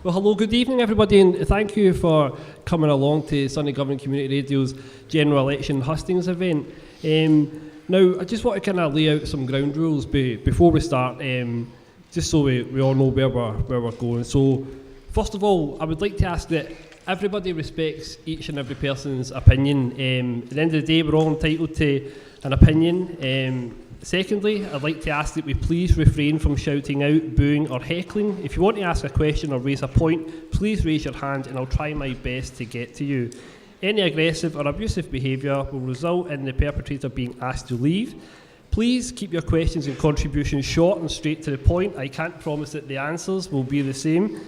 Well, hello, good evening everybody, and thank you for coming along to Sunday Govan Community Radio's General Election Hustings event. Now, I just want to kind of lay out some ground rules before we start, just so we all know where we're going. So, first of all, I would like to ask that everybody respects each and every person's opinion. At the end of the day, we're all entitled to an opinion. Secondly, I'd like to ask that we please refrain from shouting out, booing or heckling. If you want to ask a question or raise a point, please raise your hand and I'll try my best to get to you. Any aggressive or abusive behaviour will result in the perpetrator being asked to leave. Please keep your questions and contributions short and straight to the point. I can't promise that the answers will be the same.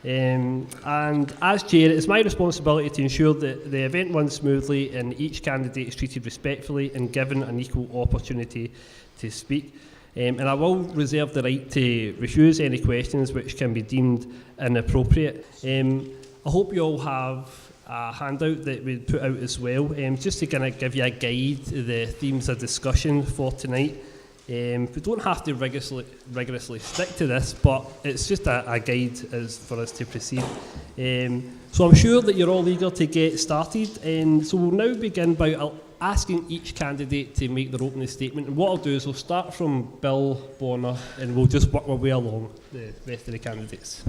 And as chair, it is my responsibility to ensure that the event runs smoothly and each candidate is treated respectfully and given an equal opportunity to speak. And I will reserve the right to refuse any questions which can be deemed inappropriate. I hope you all have a handout that we put out as well, just to kind of give you a guide to the themes of discussion for tonight. We don't have to rigorously stick to this, but it's just a guide for us to proceed. So I'm sure that you're all eager to get started, and so we'll now begin by asking each candidate to make their opening statement. And what I'll do is we'll start from Bill Bonner, and we'll just work our way along the rest of the candidates.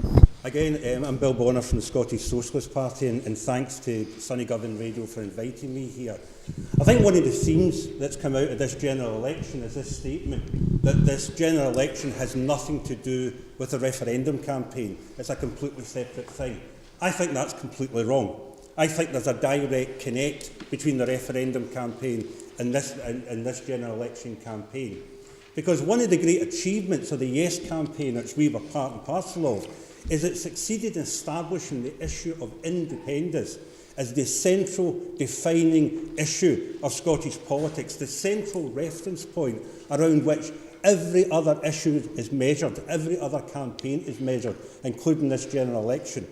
Again, I'm Bill Bonner from the Scottish Socialist Party, and thanks to Sunday Govan Radio for inviting me here. I think one of the themes that's come out of this general election is this statement that this general election has nothing to do with the referendum campaign. It's a completely separate thing. I think that's completely wrong. I think there's a direct connect between the referendum campaign and this general election campaign. Because one of the great achievements of the Yes campaign, which we were part and parcel of, is it succeeded in establishing the issue of independence as the central defining issue of Scottish politics, the central reference point around which every other issue is measured, every other campaign is measured, including this general election.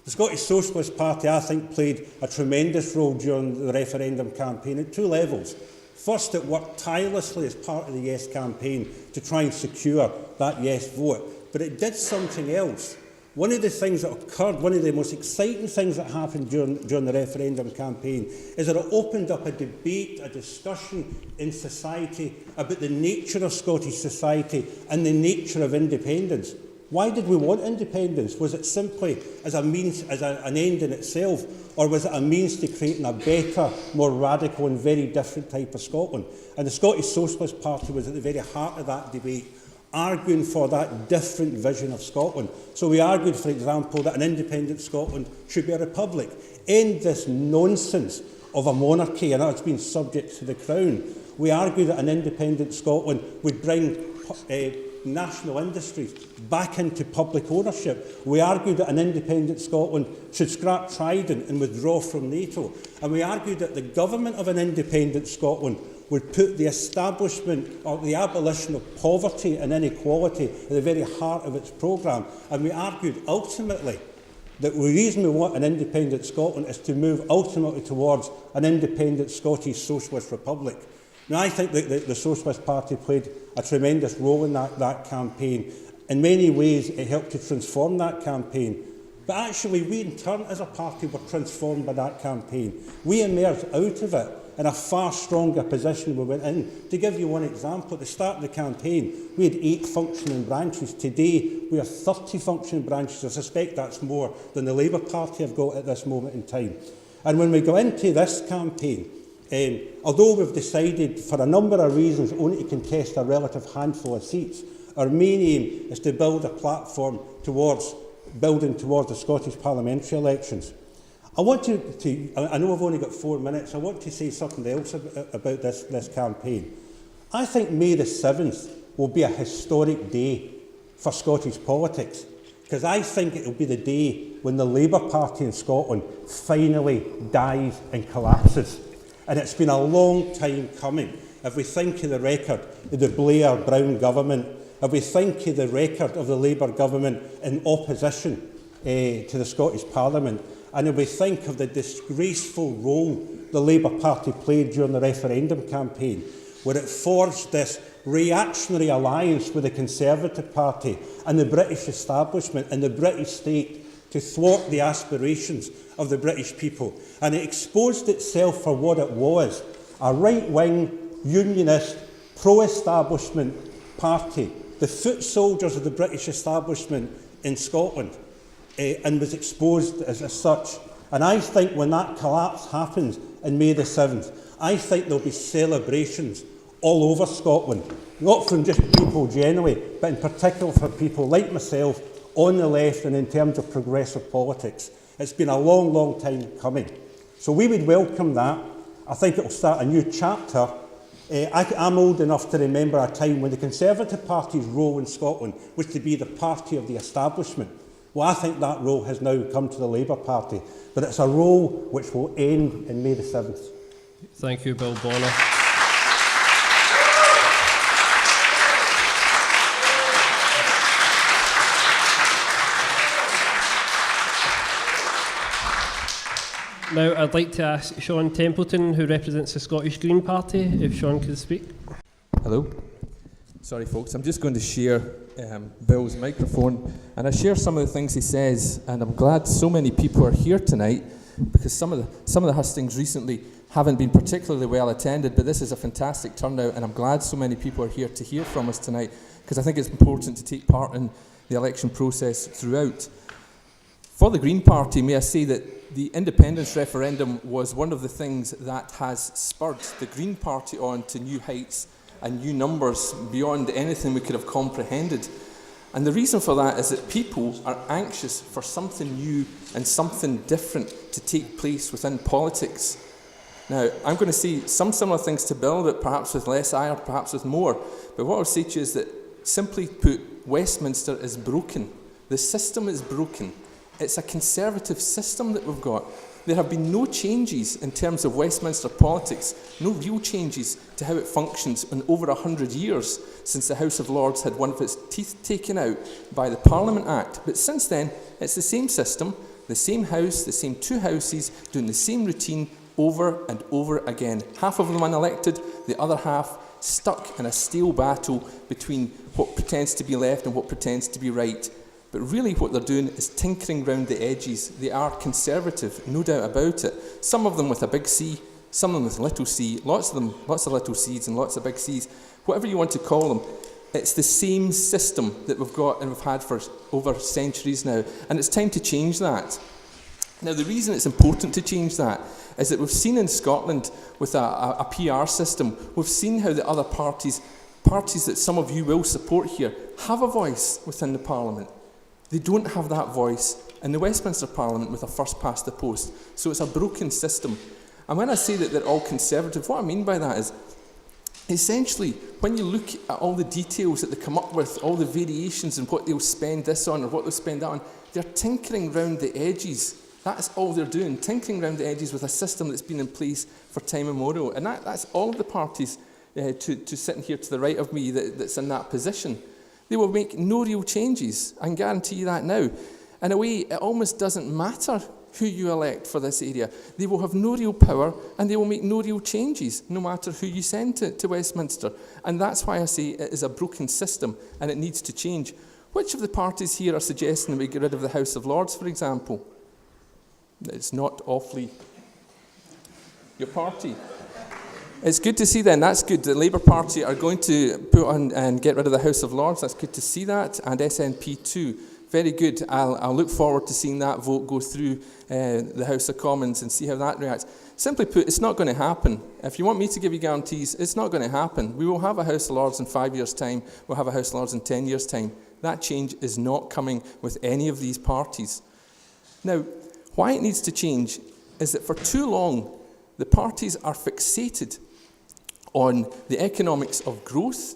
The Scottish Socialist Party, I think, played a tremendous role during the referendum campaign at two levels. First, it worked tirelessly as part of the Yes campaign to try and secure that Yes vote, but it did something else. One of the things that occurred, one of the most exciting things that happened during the referendum campaign is that it opened up a debate, a discussion in society about the nature of Scottish society and the nature of independence. Why did we want independence? Was it simply as a means, as an end in itself, or was it a means to creating a better, more radical and very different type of Scotland? And the Scottish Socialist Party was at the very heart of that debate, arguing for that different vision of Scotland. So we argued, for example, that an independent Scotland should be a republic. End this nonsense of a monarchy, and it's been subject to the Crown. We argued that an independent Scotland would bring national industries back into public ownership. We argued that an independent Scotland should scrap Trident and withdraw from NATO. And we argued that the government of an independent Scotland would put the establishment or the abolition of poverty and inequality at the very heart of its programme. And we argued ultimately that the reason we want an independent Scotland is to move ultimately towards an independent Scottish Socialist Republic. Now, I think that the Socialist Party played a tremendous role in that campaign. In many ways, it helped to transform that campaign. But actually, we in turn, as a party, were transformed by that campaign. We emerged out of it in a far stronger position we went in. To give you one example, at the start of the campaign, we had 8 functioning branches. Today, we have 30 functioning branches. I suspect that's more than the Labour Party have got at this moment in time. And when we go into this campaign, although we've decided, for a number of reasons, only to contest a relative handful of seats, our main aim is to build a platform towards the Scottish parliamentary elections. I know I've only got 4 minutes, I want to say something else about this campaign. I think May the 7th will be a historic day for Scottish politics, because I think it will be the day when the Labour Party in Scotland finally dies and collapses. And it's been a long time coming. If we think of the record of the Blair-Brown government, if we think of the record of the Labour government in opposition to the Scottish Parliament, and if we think of the disgraceful role the Labour Party played during the referendum campaign, where it forged this reactionary alliance with the Conservative Party and the British establishment and the British state to thwart the aspirations of the British people. And it exposed itself for what it was, a right-wing, unionist, pro-establishment party, the foot soldiers of the British establishment in Scotland, and was exposed as such. And I think when that collapse happens in May the 7th, I think there'll be celebrations all over Scotland, not from just people generally, but in particular for people like myself on the left and in terms of progressive politics. It's been a long, long time coming. So we would welcome that. I think it will start a new chapter. I'm old enough to remember a time when the Conservative Party's role in Scotland was to be the party of the establishment. Well, I think that role has now come to the Labour Party, but it's a role which will end in May the 7th. Thank you, Bill Bonner. Now, I'd like to ask Sean Templeton, who represents the Scottish Green Party, if Sean could speak. Hello. Sorry, folks. I'm just going to share Bill's microphone, and I share some of the things he says. And I'm glad so many people are here tonight, because some of the hustings recently haven't been particularly well attended. But this is a fantastic turnout, and I'm glad so many people are here to hear from us tonight, because I think it's important to take part in the election process throughout. For the Green Party, may I say that the independence referendum was one of the things that has spurred the Green Party on to new heights and new numbers beyond anything we could have comprehended. And the reason for that is that people are anxious for something new and something different to take place within politics. Now, I'm going to say some similar things to Bill, but perhaps with less ire, perhaps with more. But what I'll say to you is that, simply put, Westminster is broken. The system is broken. It's a conservative system that we've got. There have been no changes in terms of Westminster politics, no real changes to how it functions in over 100 years since the House of Lords had one of its teeth taken out by the Parliament Act. But since then, it's the same system, the same house, the same two houses, doing the same routine over and over again. Half of them unelected, the other half stuck in a stale battle between what pretends to be left and what pretends to be right. But really what they're doing is tinkering round the edges. They are conservative, no doubt about it. Some of them with a big C, some of them with a little c, lots of them, lots of little c's and lots of big C's. Whatever you want to call them, it's the same system that we've got and we've had for over centuries now. And it's time to change that. Now, the reason it's important to change that is that we've seen in Scotland with a PR system, we've seen how the other parties that some of you will support here, have a voice within the Parliament. They don't have that voice in the Westminster Parliament with a first past the post. So it's a broken system. And when I say that they're all conservative, what I mean by that is, essentially, when you look at all the details that they come up with, all the variations and what they'll spend this on or what they'll spend that on, they're tinkering round the edges. That's all they're doing, tinkering round the edges with a system that's been in place for time immemorial. And that's all of the parties to sitting here to the right of me that's in that position. They will make no real changes. I can guarantee you that now. In a way, it almost doesn't matter who you elect for this area. They will have no real power and they will make no real changes, no matter who you send to Westminster. And that's why I say it is a broken system and it needs to change. Which of the parties here are suggesting that we get rid of the House of Lords, for example? It's not awfully your party. It's good to see then, that's good. The Labour Party are going to put on and get rid of the House of Lords. That's good to see that. And SNP too. Very good. I'll look forward to seeing that vote go through the House of Commons and see how that reacts. Simply put, it's not going to happen. If you want me to give you guarantees, it's not going to happen. We will have a House of Lords in 5 years' time. We'll have a House of Lords in 10 years' time. That change is not coming with any of these parties. Now, why it needs to change is that for too long, the parties are fixated on the economics of growth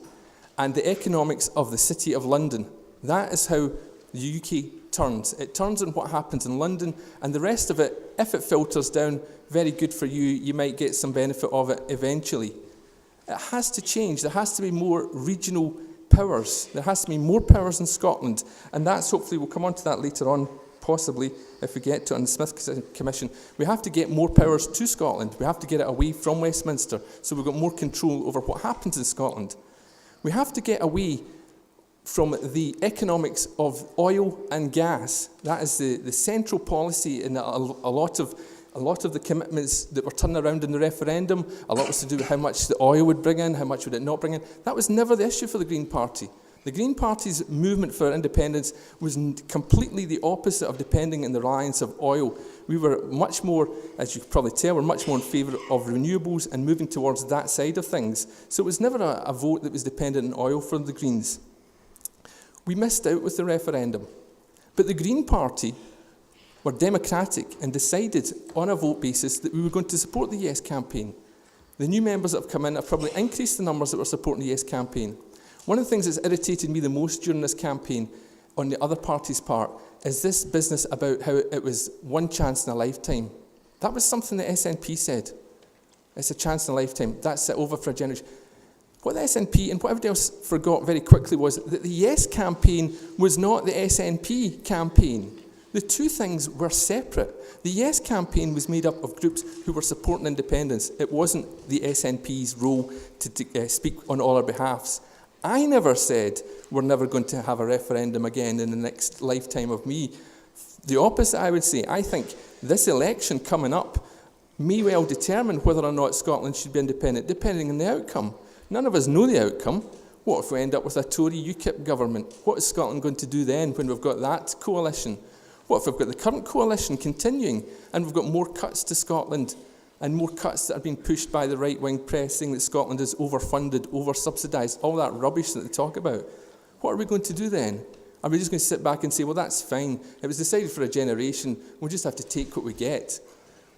and the economics of the City of London. That is how the UK turns. It turns on what happens in London, and the rest of it, if it filters down, very good for you. You might get some benefit of it eventually. It has to change. There has to be more regional powers. There has to be more powers in Scotland, and that's hopefully, we'll come on to that later on, possibly, if we get to it on the Smith Commission. We have to get more powers to Scotland. We have to get it away from Westminster so we've got more control over what happens in Scotland. We have to get away from the economics of oil and gas. That is the central policy in a lot of the commitments that were turned around in the referendum. A lot was to do with how much the oil would bring in, how much would it not bring in. That was never the issue for the Green Party. The Green Party's movement for independence was completely the opposite of depending on the reliance of oil. We were much more, as you can probably tell, we're much more in favour of renewables and moving towards that side of things. So it was never a vote that was dependent on oil for the Greens. We missed out with the referendum. But the Green Party were democratic and decided on a vote basis that we were going to support the Yes campaign. The new members that have come in have probably increased the numbers that were supporting the Yes campaign. One of the things that's irritated me the most during this campaign on the other party's part is this business about how it was one chance in a lifetime. That was something the SNP said. It's a chance in a lifetime. That's it, over for a generation. What the SNP and what everybody else forgot very quickly was that the Yes campaign was not the SNP campaign. The two things were separate. The Yes campaign was made up of groups who were supporting independence. It wasn't the SNP's role to speak on all our behalfs. I never said we're never going to have a referendum again in the next lifetime of me. The opposite, I would say. I think this election coming up may well determine whether or not Scotland should be independent, depending on the outcome. None of us know the outcome. What if we end up with a Tory UKIP government? What is Scotland going to do then when we've got that coalition? What if we've got the current coalition continuing and we've got more cuts to Scotland and more cuts that are being pushed by the right-wing press saying that Scotland is overfunded, over-subsidised, all that rubbish that they talk about? What are we going to do then? Are we just going to sit back and say, well, that's fine. It was decided for a generation. We'll just have to take what we get.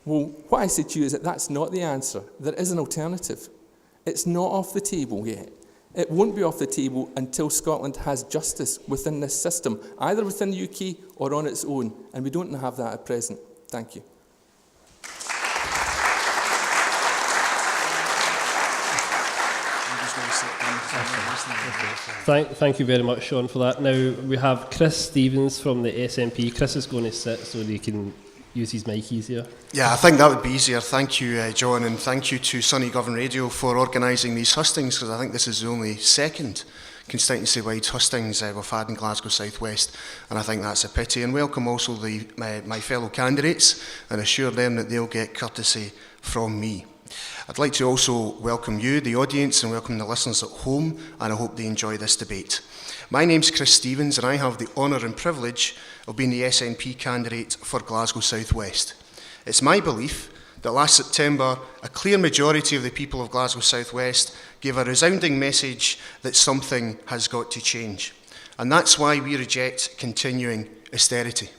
Well, what I say to you is that that's not the answer. There is an alternative. It's not off the table yet. It won't be off the table until Scotland has justice within this system, either within the UK or on its own. And we don't have that at present. Thank you. Thank you very much, Sean, for that. Now we have Chris Stevens from the SNP. Chris is going to sit so that he can use his mic easier. Yeah, I think that would be easier. Thank you, John, and thank you to Sunny Govan Radio for organising these hustings, because I think this is the only second constituency-wide hustings we've had in Glasgow South West, and I think that's a pity. And welcome also my fellow candidates, and assure them that they'll get courtesy from me. I'd like to also welcome you, the audience, and welcome the listeners at home, and I hope they enjoy this debate. My name's Chris Stevens, and I have the honour and privilege of being the SNP candidate for Glasgow South West. It's my belief that last September, a clear majority of the people of Glasgow South West gave a resounding message that something has got to change. And that's why we reject continuing austerity.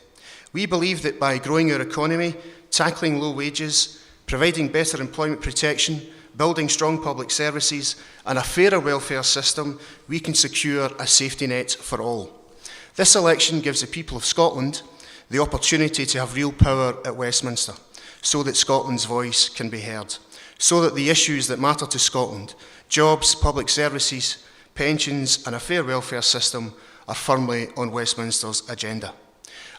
We believe that by growing our economy, tackling low wages, providing better employment protection, building strong public services and a fairer welfare system, we can secure a safety net for all. This election gives the people of Scotland the opportunity to have real power at Westminster, so that Scotland's voice can be heard, so that the issues that matter to Scotland, jobs, public services, pensions and a fair welfare system, are firmly on Westminster's agenda.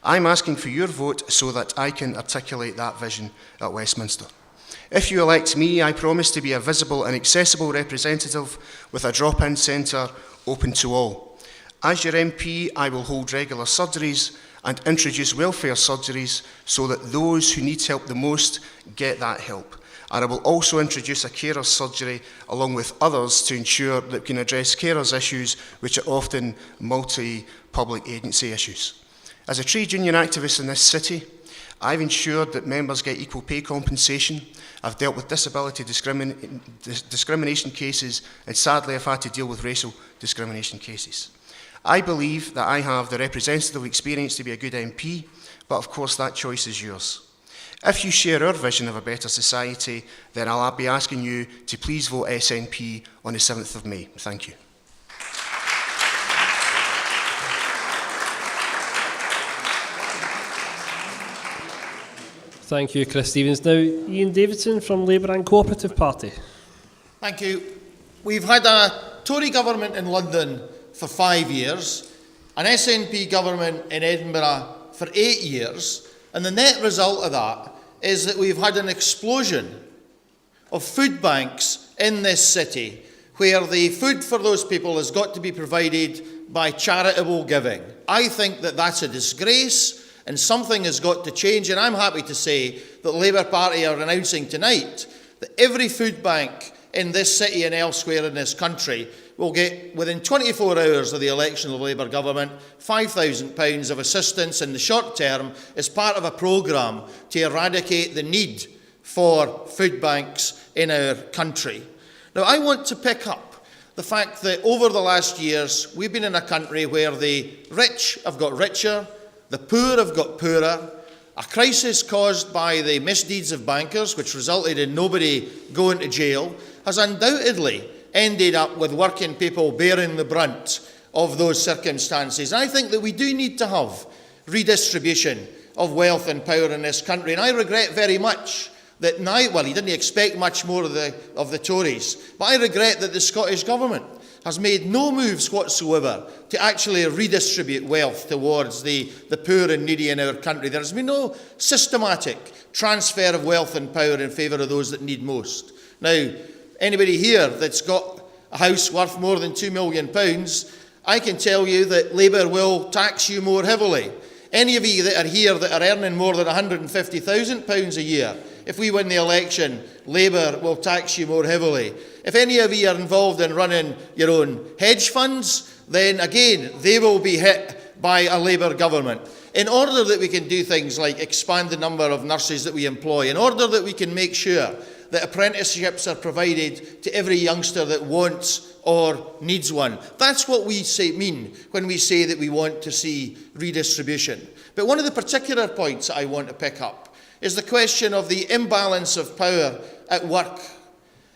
I'm asking for your vote so that I can articulate that vision at Westminster. If you elect me, I promise to be a visible and accessible representative with a drop-in centre open to all. As your MP, I will hold regular surgeries and introduce welfare surgeries so that those who need help the most get that help. And I will also introduce a carers surgery along with others to ensure that we can address carers issues which are often multi-public agency issues. As a trade union activist in this city, I've ensured that members get equal pay compensation. I've dealt with disability discrimination cases, and sadly I've had to deal with racial discrimination cases. I believe that I have the representative experience to be a good MP, but of course that choice is yours. If you share our vision of a better society, then I'll be asking you to please vote SNP on the 7th of May. Thank you. Thank you, Chris Stevens. Now, Ian Davidson from Labour and Cooperative Party. Thank you. We've had a Tory government in London for 5 years, an SNP government in Edinburgh for 8 years, and the net result of that is that we've had an explosion of food banks in this city where the food for those people has got to be provided by charitable giving. I think that that's a disgrace, and something has got to change, and I'm happy to say that the Labour Party are announcing tonight that every food bank in this city and elsewhere in this country will get, within 24 hours of the election of the Labour government, £5,000 of assistance in the short term as part of a programme to eradicate the need for food banks in our country. Now, I want to pick up the fact that over the last years, we've been in a country where the rich have got richer, the poor have got poorer. A crisis caused by the misdeeds of bankers, which resulted in nobody going to jail, has undoubtedly ended up with working people bearing the brunt of those circumstances. And I think that we do need to have redistribution of wealth and power in this country. And I regret very much that now, well, he didn't expect much more of the Tories, but I regret that the Scottish Government has made no moves whatsoever to actually redistribute wealth towards the poor and needy in our country. There has been no systematic transfer of wealth and power in favour of those that need most. Now, anybody here that's got a house worth more than £2 million, I can tell you that Labour will tax you more heavily. Any of you that are here that are earning more than £150,000 a year, if we win the election, Labour will tax you more heavily. If any of you are involved in running your own hedge funds, then again, they will be hit by a Labour government. In order that we can do things like expand the number of nurses that we employ, in order that we can make sure that apprenticeships are provided to every youngster that wants or needs one. That's what we mean when we say that we want to see redistribution. But one of the particular points that I want to pick up is the question of the imbalance of power at work,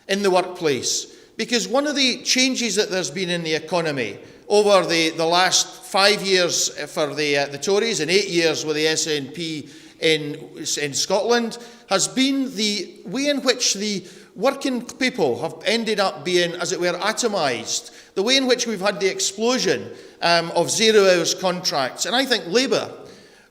in the workplace. Because one of the changes that there's been in the economy over the last 5 years for the Tories and 8 years with the SNP in Scotland has been the way in which the working people have ended up being, as it were, atomised. The way in which we've had the explosion of 0 hours contracts. And I think Labour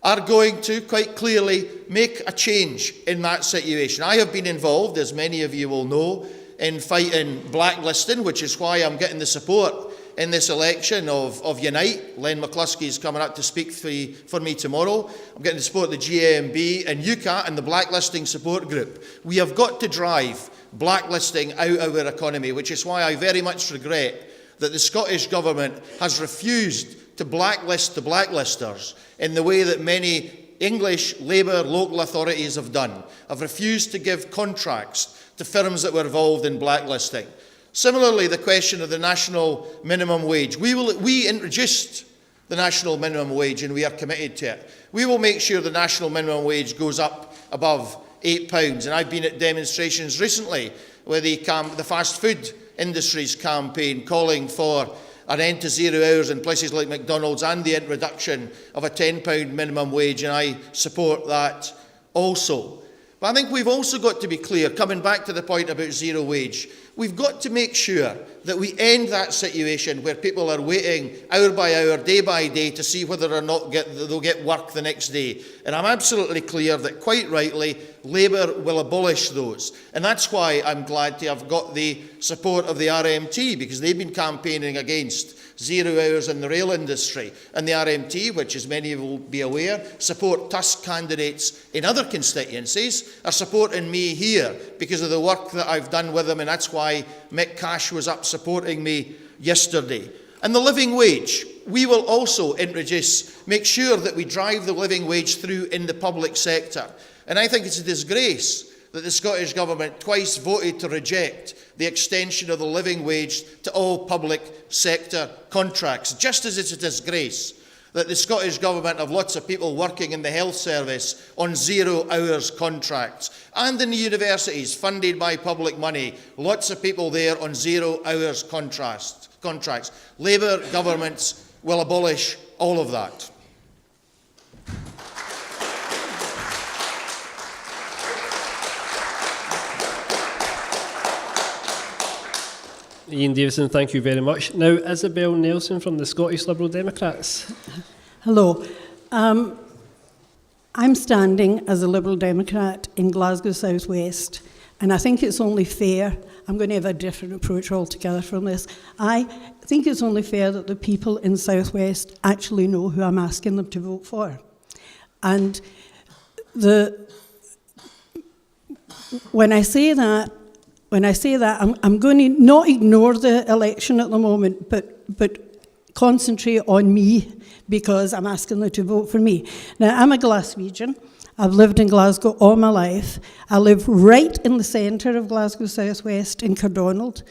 are going to quite clearly make a change in that situation. I have been involved, as many of you will know, in fighting blacklisting, which is why I'm getting the support in this election of Unite. Len McCluskey is coming up to speak for me tomorrow. I'm getting the support of the GAMB and UCAT and the Blacklisting Support Group. We have got to drive blacklisting out of our economy, which is why I very much regret that the Scottish Government has refused to blacklist the blacklisters in the way that many English Labour local authorities have done, have refused to give contracts to firms that were involved in blacklisting. Similarly, the question of the national minimum wage. We introduced the national minimum wage and we are committed to it. We will make sure the national minimum wage goes up above £8. And I've been at demonstrations recently where the fast food industry's campaign calling for an end to 0 hours in places like McDonald's and the introduction of a £10 minimum wage, and I support that also. But I think we've also got to be clear, coming back to the point about zero wage, we've got to make sure that we end that situation where people are waiting hour by hour, day by day to see whether or not they'll get work the next day. And I'm absolutely clear that, quite rightly, Labour will abolish those. And that's why I'm glad to have got the support of the RMT, because they've been campaigning against 0 hours in the rail industry. And the RMT, which as many will be aware, support Tusk candidates in other constituencies, are supporting me here because of the work that I've done with them, and that's why Mick Cash was up supporting me yesterday. And the living wage, we will also make sure that we drive the living wage through in the public sector. And I think it's a disgrace that the Scottish Government twice voted to reject the extension of the living wage to all public sector contracts, just as it's a disgrace that the Scottish Government have lots of people working in the health service on 0 hours contracts, and in the universities funded by public money, lots of people there on 0 hours contracts. Labour governments will abolish all of that. Ian Davison, thank you very much. Now, Isabel Nelson from the Scottish Liberal Democrats. Hello. I'm standing as a Liberal Democrat in Glasgow South West, And I think it's only fair, I'm going to have a different approach altogether from this. I think it's only fair that the people in South West actually know who I'm asking them to vote for. And when I say that, I'm going to not ignore the election at the moment, but concentrate on me, because I'm asking them to vote for me. Now, I'm a Glaswegian. I've lived in Glasgow all my life. I live right in the centre of Glasgow South West in Cardonald,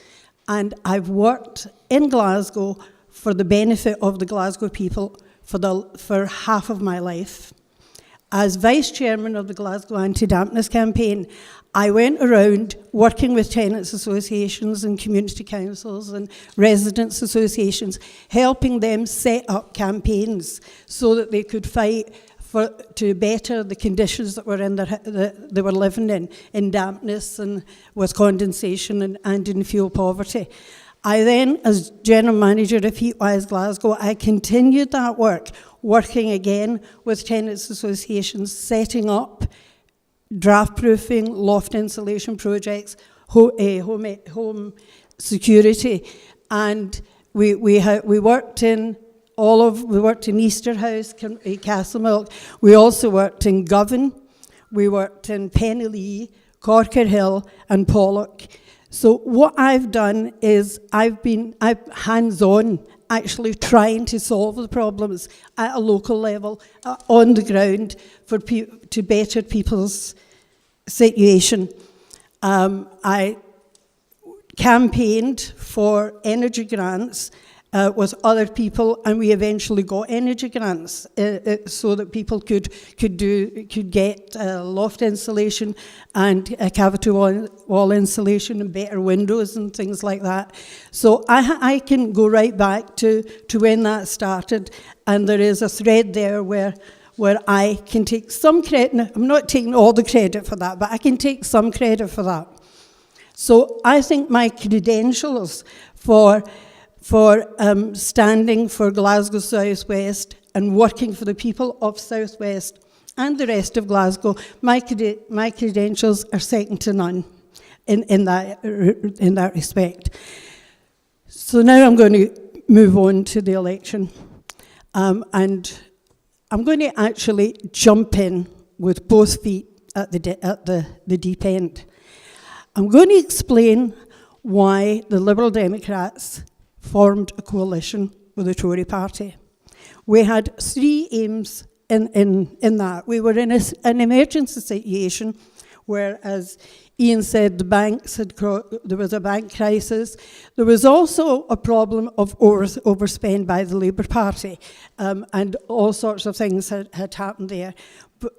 and I've worked in Glasgow for the benefit of the Glasgow people for half of my life. As Vice Chairman of the Glasgow Anti-Dampness Campaign, I went around working with tenants associations and community councils and residents associations, helping them set up campaigns so that they could fight to better the conditions that were they were living in dampness and with condensation and in fuel poverty. I then, as General Manager of Heatwise Glasgow, I continued that work, working again with tenants associations, setting up draft-proofing, loft insulation projects, home security, and we worked in we worked in Easterhouse, Castlemilk. We also worked in Govan. We worked in Pennylee, Corker Hill, and Pollock. So what I've done is I've hands-on, actually trying to solve the problems at a local level, on the ground, to better people's situation. I campaigned for energy grants with other people, and we eventually got energy grants so that people could get loft insulation and cavity wall insulation and better windows and things like that. So I can go right back to when that started, and there is a thread there where I can take some credit. Now, I'm not taking all the credit for that, but I can take some credit for that. So I think my credentials for standing for Glasgow South West and working for the people of South West and the rest of Glasgow, my credentials are second to none in that respect. So now I'm going to move on to the election, and I'm going to actually jump in with both feet at the deep end. I'm going to explain why the Liberal Democrats formed a coalition with the Tory party. We had three aims in that. We were in an emergency situation where, as Ian said, there was a bank crisis. There was also a problem of overspend by the Labour Party, and all sorts of things had happened there.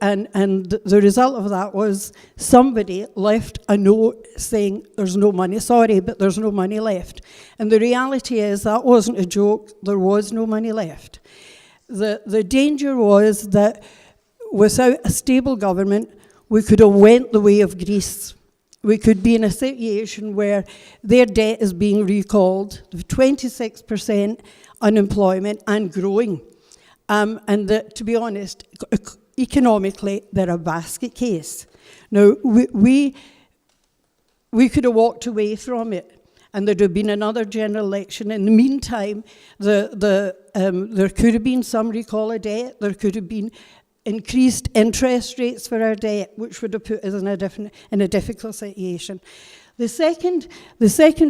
And the result of that was somebody left a note saying, there's no money, sorry, but there's no money left. And the reality is that wasn't a joke, there was no money left. The danger was that without a stable government, we could have went the way of Greece. We could be in a situation where their debt is being recalled, 26% unemployment and growing. And to be honest, economically, they're a basket case. Now, we could have walked away from it, and there'd have been another general election. In the meantime, there could have been some recall of debt. There could have been increased interest rates for our debt, which would have put us in a difficult situation. The second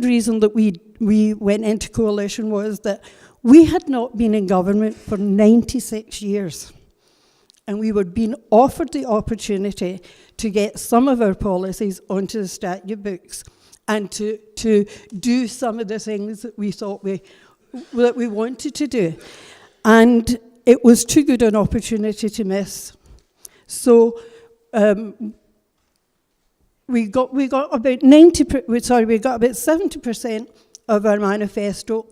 reason that we went into coalition was that we had not been in government for 96 years. And we were being offered the opportunity to get some of our policies onto the statute books and to do some of the things that we thought that we wanted to do. And it was too good an opportunity to miss. So we got about 70% of our manifesto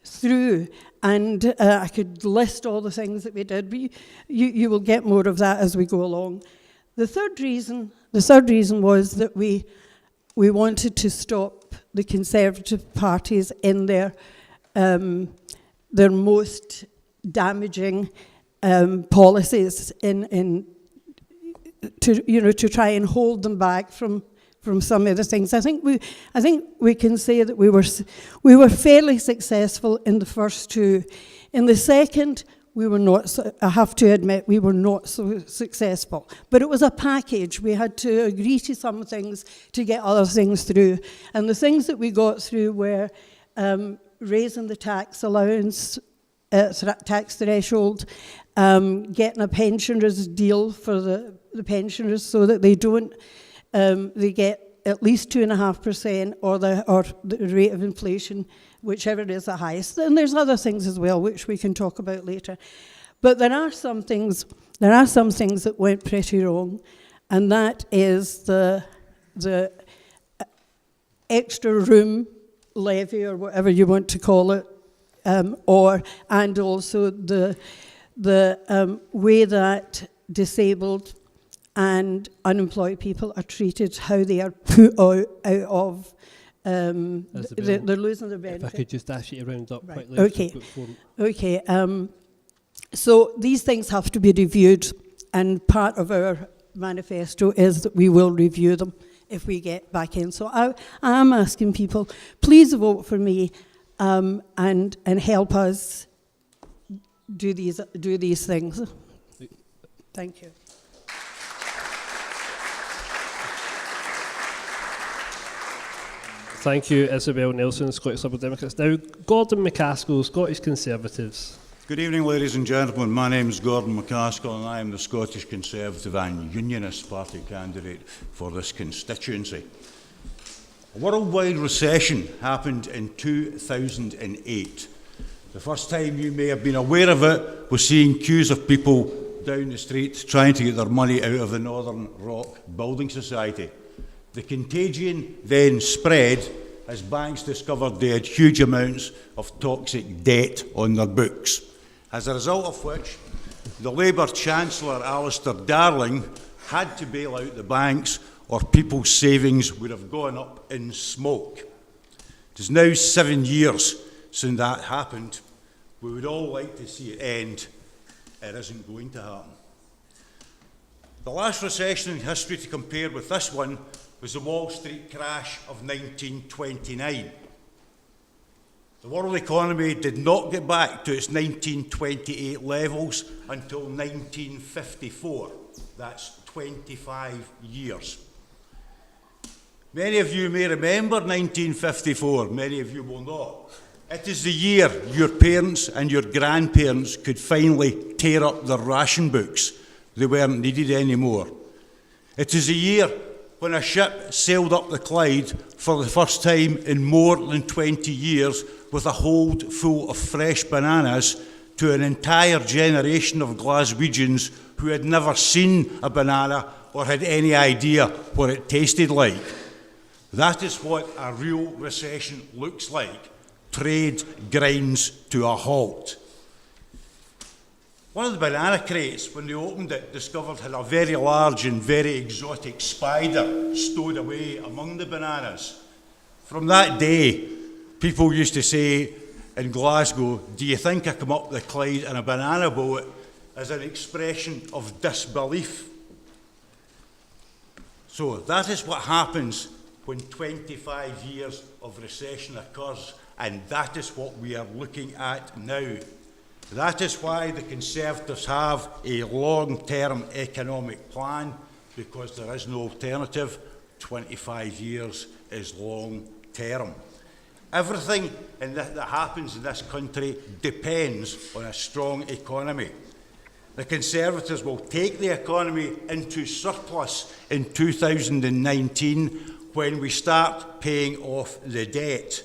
through. And I could list all the things that we did, but you will get more of that as we go along. The third reason was that we wanted to stop the Conservative parties in their most damaging policies to try and hold them back from from some of the things. I think we can say that we were fairly successful in the first two. In the second, we were not. I have to admit, we were not so successful. But it was a package. We had to agree to some things to get other things through. And the things that we got through were raising the tax allowance, tax threshold, getting a pensioners deal for the pensioners so that they don't, they get at least 2.5% or the rate of inflation, whichever is the highest. And there's other things as well, which we can talk about later. But there are some things that went pretty wrong, and that is the extra room levy, or whatever you want to call it, and also the way that disabled and unemployed people are treated, how they are put out of, they're losing their benefit. If I could just ask you to round up Right. quickly. Okay. So these things have to be reviewed, and part of our manifesto is that we will review them if we get back in. So I am asking people, please vote for me, and help us do these things. Thank you. Thank you, Isabel Nelson, Scottish Liberal Democrats. Now, Gordon McCaskill, Scottish Conservatives. Good evening, ladies and gentlemen. My name is Gordon McCaskill, and I am the Scottish Conservative and Unionist Party candidate for this constituency. A worldwide recession happened in 2008. The first time you may have been aware of it was seeing queues of people down the street trying to get their money out of the Northern Rock Building Society. The contagion then spread as banks discovered they had huge amounts of toxic debt on their books, as a result of which the Labour Chancellor Alistair Darling had to bail out the banks, or people's savings would have gone up in smoke. It is now 7 years since that happened. We would all like to see it end. It isn't going to happen. The last recession in history to compare with this one was the Wall Street crash of 1929. The world economy did not get back to its 1928 levels until 1954. That's 25 years. Many of you may remember 1954, many of you will not. It is the year your parents and your grandparents could finally tear up their ration books. They weren't needed anymore. It is a year when a ship sailed up the Clyde for the first time in more than 20 years with a hold full of fresh bananas to an entire generation of Glaswegians who had never seen a banana or had any idea what it tasted like. That is what a real recession looks like. Trade grinds to a halt. One of the banana crates, when they opened it, discovered had a very large and very exotic spider stowed away among the bananas. From that day, people used to say in Glasgow, "Do you think I come up the Clyde in a banana boat?" as an expression of disbelief. So that is what happens when 25 years of recession occurs, and that is what we are looking at now. That is why the Conservatives have a long-term economic plan, because there is no alternative. 25 years is long-term. Everything that happens in this country depends on a strong economy. The Conservatives will take the economy into surplus in 2019 when we start paying off the debt.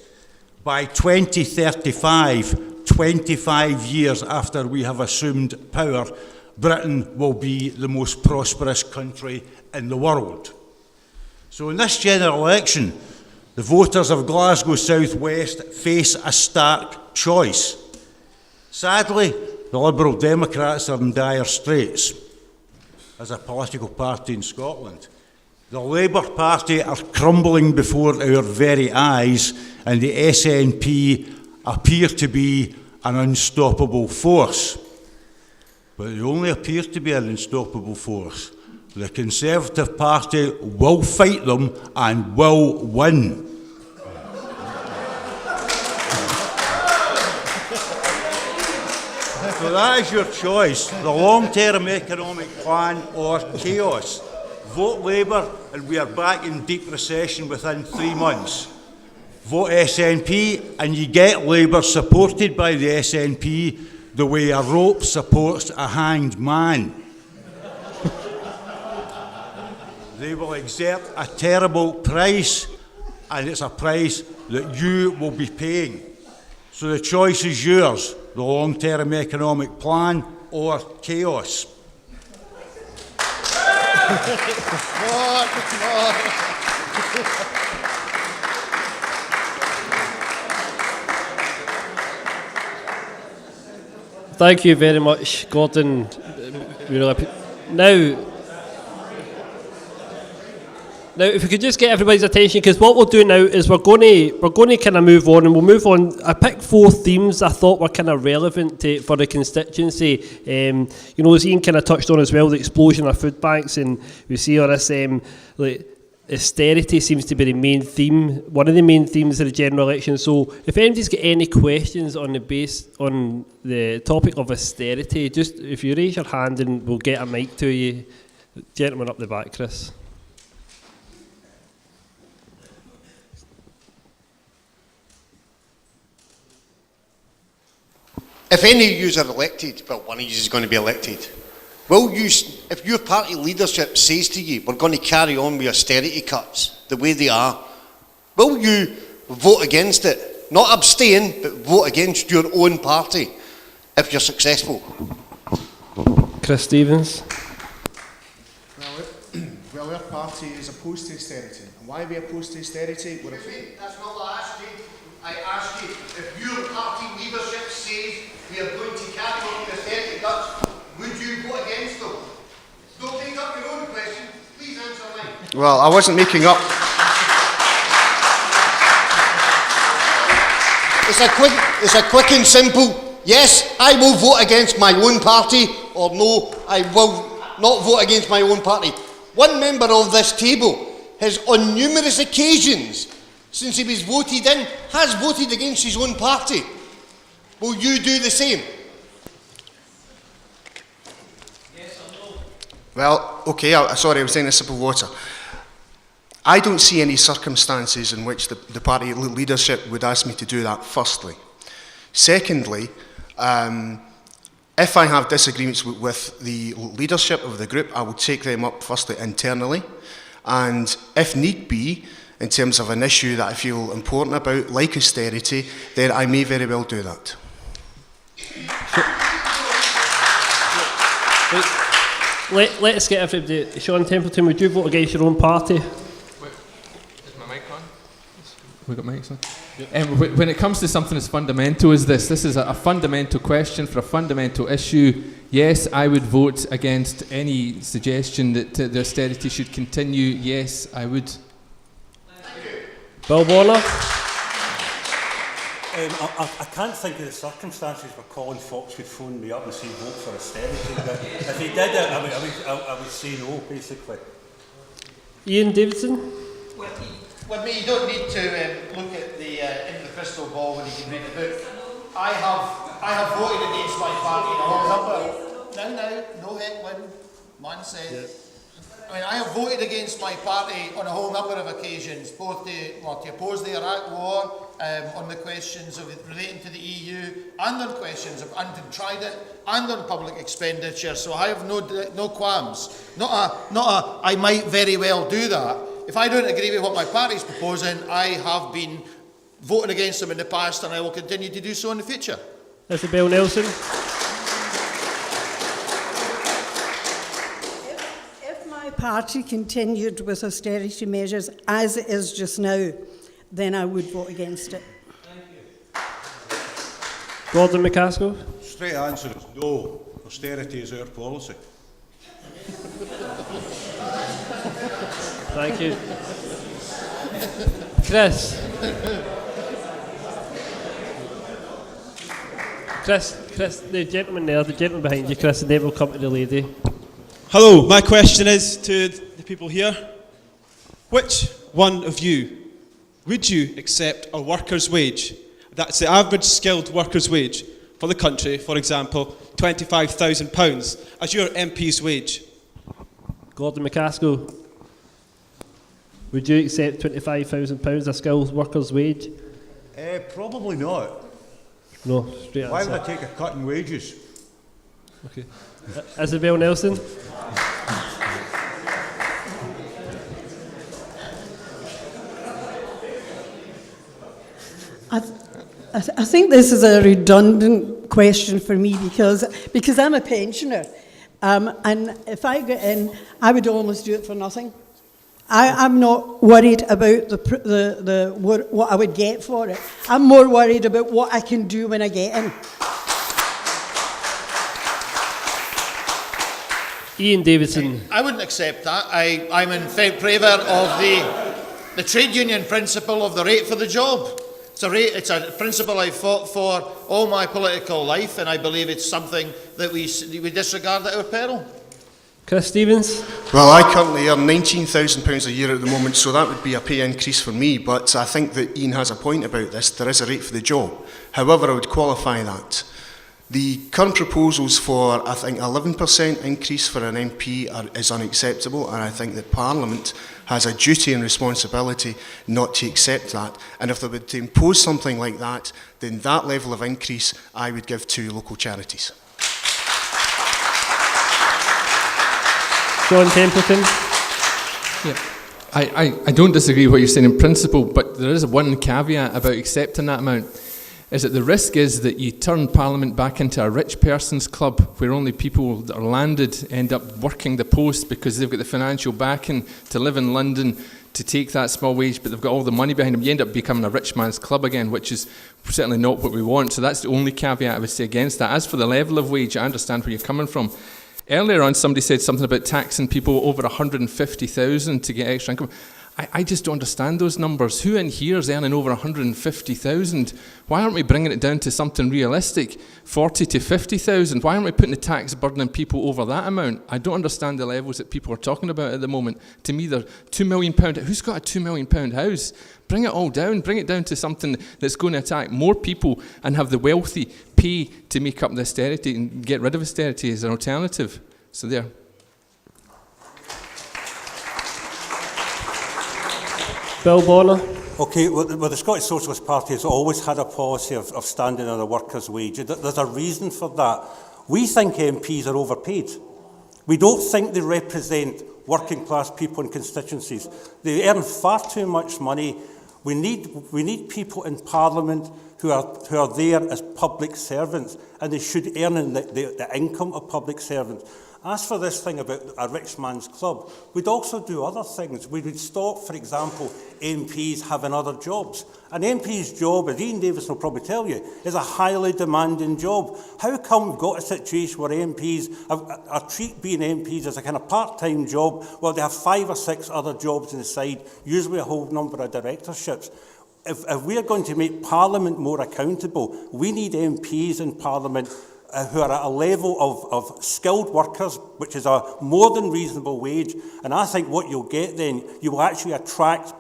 By 2035, 25 years after we have assumed power, Britain will be the most prosperous country in the world. So in this general election, the voters of Glasgow South West face a stark choice. Sadly, the Liberal Democrats are in dire straits as a political party in Scotland. The Labour Party are crumbling before our very eyes, and the SNP appear to be an unstoppable force. But they only appear to be an unstoppable force The Conservative Party will fight them and will win. So that is your choice, the long-term economic plan or chaos. Vote Labour and we are back in deep recession within 3 months. Vote SNP and you get Labour supported by the SNP the way a rope supports a hanged man. They will exert a terrible price, and it's a price that you will be paying. So the choice is yours, the long-term economic plan or chaos. Thank you very much, Gordon. Now, if we could just get everybody's attention, because what we'll do now is we're going to kind of move on, and we'll move on. I picked 4 themes I thought were kind of relevant for the constituency. As Ian kind of touched on as well, the explosion of food banks, and we see all this austerity seems to be the main theme, one of the main themes of the general election. So, if anybody's got any questions on the topic of austerity, just if you raise your hand and we'll get a mic to you. Gentleman up the back, Chris. If any of you are elected, well, one of you is going to be elected, will you, if your party leadership says to you, we're going to carry on with austerity cuts the way they are, will you vote against it? Not abstain, but vote against your own party if you're successful? Chris Stevens. Well, our party is opposed to austerity. And why are we opposed to austerity? That's not what I asked you. I asked you, if your party leadership says we are going to carry on with austerity cuts, would you vote against them? Don't make up your own question. Please answer mine. Well, I wasn't making up. It's a quick and simple. Yes, I will vote against my own party, or no, I will not vote against my own party. One member of this table has, on numerous occasions, since he was voted in, has voted against his own party. Will you do the same? Yes or no? Well, okay, sorry, I was saying a sip of water. I don't see any circumstances in which the party leadership would ask me to do that, firstly. Secondly, if I have disagreements with the leadership of the group, I will take them up firstly internally, and if need be, in terms of an issue that I feel important about, like austerity, then I may very well do that. Let's get everybody. Sean Templeton, would you vote against your own party? Is my mic on? We got mics on? Yep. When it comes to something as fundamental as this is a fundamental question for a fundamental issue. Yes, I would vote against any suggestion that the austerity should continue. Yes, I would. Bill Warner? I can't think of the circumstances where Colin Fox would phone me up and say vote for austerity, but if he did it, I would say no, basically. Ian Davidson? With me, you don't need to look at into the crystal ball when you can read the book. I have voted against my party in a whole number. No heckling. Man said. Yep. I mean, I have voted against my party on a whole number of occasions, both to oppose the Iraq War, on the questions relating to the EU, and on questions of Trident, and on public expenditure. So I have no qualms. I might very well do that. If I don't agree with what my party is proposing, I have been voting against them in the past, and I will continue to do so in the future. Isabel Nelson. Party continued with austerity measures as it is just now, then I would vote against it. Thank you. Gordon McCaskill? Straight answer is no. Austerity is our policy. Thank you. Chris? Chris, the gentleman there, the gentleman behind you, Chris, and then we'll come to the lady. Hello, my question is to the people here. Which one of you would you accept a worker's wage? That's the average skilled worker's wage for the country, for example, £25,000 as your MP's wage. Gordon McCaskill, would you accept £25,000 a skilled worker's wage? Probably not. No, straight Why answer. would I take a cut in wages? Okay. Isabel Nelson? I think this is a redundant question for me because I'm a pensioner, and if I get in, I would almost do it for nothing. I'm not worried about what I would get for it. I'm more worried about what I can do when I get in. Ian Davidson. I wouldn't accept that. I'm in favour of the trade union principle of the rate for the job. It's a principle I've fought for all my political life, and I believe it's something that we disregard at our peril. Chris Stevens? Well, I currently earn £19,000 a year at the moment, so that would be a pay increase for me, but I think that Ian has a point about this. There is a rate for the job. However, I would qualify that. The current proposals for, I think, 11% increase for an MP is unacceptable, and I think that Parliament has a duty and responsibility not to accept that. And if they were to impose something like that, then that level of increase I would give to local charities. John Templeton? Yeah. I don't disagree with what you're saying in principle, but there is one caveat about accepting that amount. Is that the risk is that you turn Parliament back into a rich person's club where only people that are landed end up working the post because they've got the financial backing to live in London, to take that small wage, but they've got all the money behind them. You end up becoming a rich man's club again, which is certainly not what we want. So that's the only caveat I would say against that. As for the level of wage, I understand where you're coming from. Earlier on, somebody said something about taxing people over 150,000 to get extra income. I just don't understand those numbers. Who in here is earning over 150,000? Why aren't we bringing it down to something realistic, 40 to 50,000? Why aren't we putting the tax burden on people over that amount? I don't understand the levels that people are talking about at the moment. To me, they're £2 million. Who's got a £2 million house? Bring it all down. Bring it down to something that's going to attack more people and have the wealthy pay to make up the austerity and get rid of austerity as an alternative. So there. Bill Bonner? Okay, well, the Scottish Socialist Party has always had a policy of standing on a worker's wage. There's a reason for that. We think MPs are overpaid. We don't think they represent working class people and constituencies. They earn far too much money. We need people in Parliament who are there as public servants, and they should earn the income of public servants. As for this thing about a rich man's club, we'd also do other things. We would stop, for example, MPs having other jobs. An MP's job, as Ian Davis will probably tell you, is a highly demanding job. How come we've got a situation where MPs treat being MPs as a kind of part-time job, while they have 5 or 6 other jobs on the side, usually a whole number of directorships? If we're going to make Parliament more accountable, we need MPs in Parliament who are at a level of skilled workers, which is a more than reasonable wage. And I think what you'll get then, you will actually attract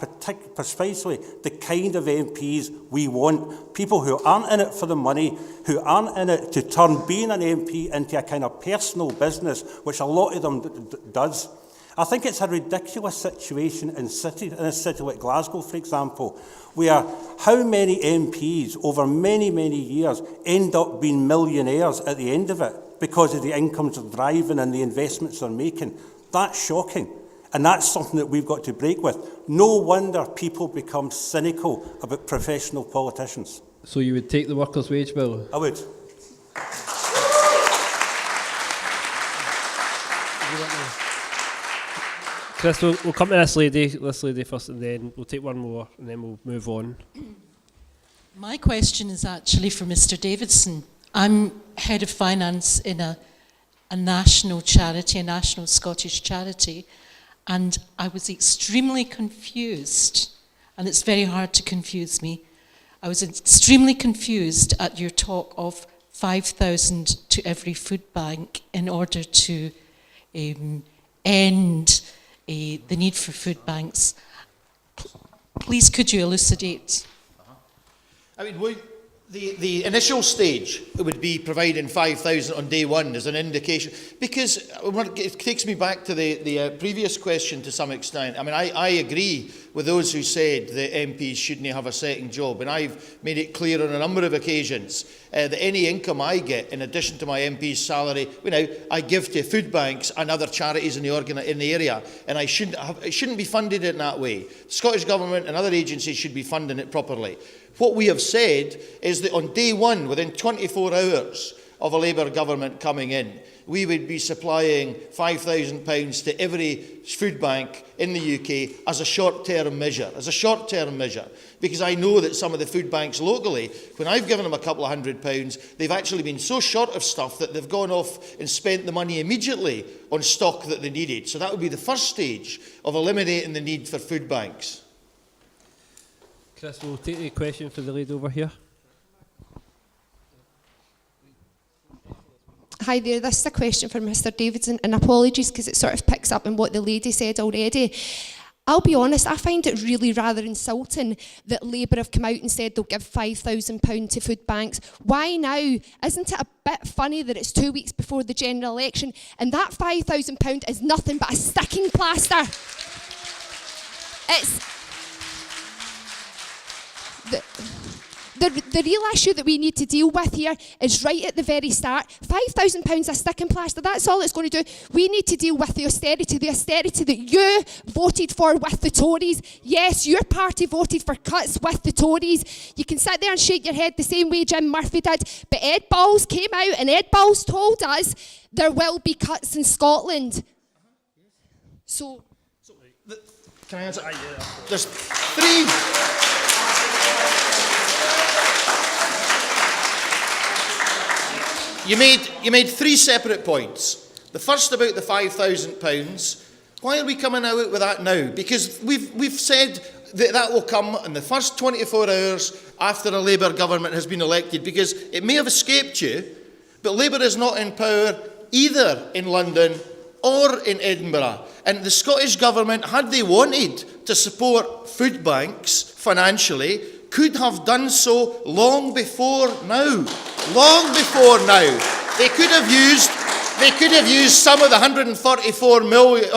precisely the kind of MPs we want. People who aren't in it for the money, who aren't in it to turn being an MP into a kind of personal business, which a lot of them does. I think it's a ridiculous situation in a city like Glasgow, for example, where how many MPs over many, many years end up being millionaires at the end of it because of the incomes they're driving and the investments they're making. That's shocking. And that's something that we've got to break with. No wonder people become cynical about professional politicians. So you would take the workers' wage bill? I would. Chris, we'll come to this lady first, and then we'll take one more, and then we'll move on. My question is actually for Mr. Davidson. I'm head of finance in a national charity, a national Scottish charity, and I was extremely confused, and it's very hard to confuse me. I was extremely confused at your talk of 5,000 to every food bank in order to end the need for food banks. Please, could you elucidate? I mean, the initial stage would be providing 5,000 on day one as an indication, because it takes me back to the previous question to some extent. I mean, I agree with those who said that MPs shouldn't have a second job, and I've made it clear on a number of occasions that any income I get, in addition to my MP's salary, I give to food banks and other charities in the area, and it shouldn't be funded in that way. The Scottish Government and other agencies should be funding it properly. What we have said is that on day one, within 24 hours of a Labour government coming in, we would be supplying £5,000 to every food bank in the UK as a short-term measure, because I know that some of the food banks locally, when I've given them a couple of £100, they've actually been so short of stuff that they've gone off and spent the money immediately on stock that they needed. So that would be the first stage of eliminating the need for food banks. Chris, we'll take the question for the lady over here. Hi there, this is a question for Mr Davidson, and apologies because it sort of picks up on what the lady said already. I'll be honest, I find it really rather insulting that Labour have come out and said they'll give £5,000 to food banks. Why now? Isn't it a bit funny that it's 2 weeks before the general election and that £5,000 is nothing but a sticking plaster? It's... The real issue that we need to deal with here is right at the very start. £5,000 a sticking plaster, that's all it's going to do. We need to deal with the austerity that you voted for with the Tories. Yes, your party voted for cuts with the Tories. You can sit there and shake your head the same way Jim Murphy did, but Ed Balls came out and Ed Balls told us there will be cuts in Scotland. So can I answer? There's three... You made three separate points. The first about the £5,000. Why are we coming out with that now? Because we've said that will come in the first 24 hours after a Labour government has been elected, because it may have escaped you, but Labour is not in power either in London or in Edinburgh. And the Scottish Government, had they wanted to support food banks financially, could have done so long before now. Long before now. They could have used some of the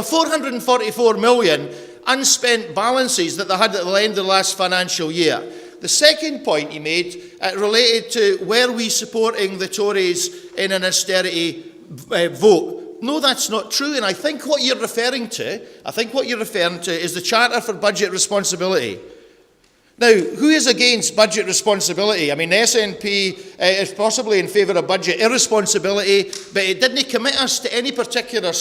444 million unspent balances that they had at the end of the last financial year. The second point he made related to, were we supporting the Tories in an austerity vote? No, that's not true. And I think what you're referring to is the Charter for Budget Responsibility. Now, who is against budget responsibility? I mean, the SNP is possibly in favour of budget irresponsibility, but it didn't commit us to any particular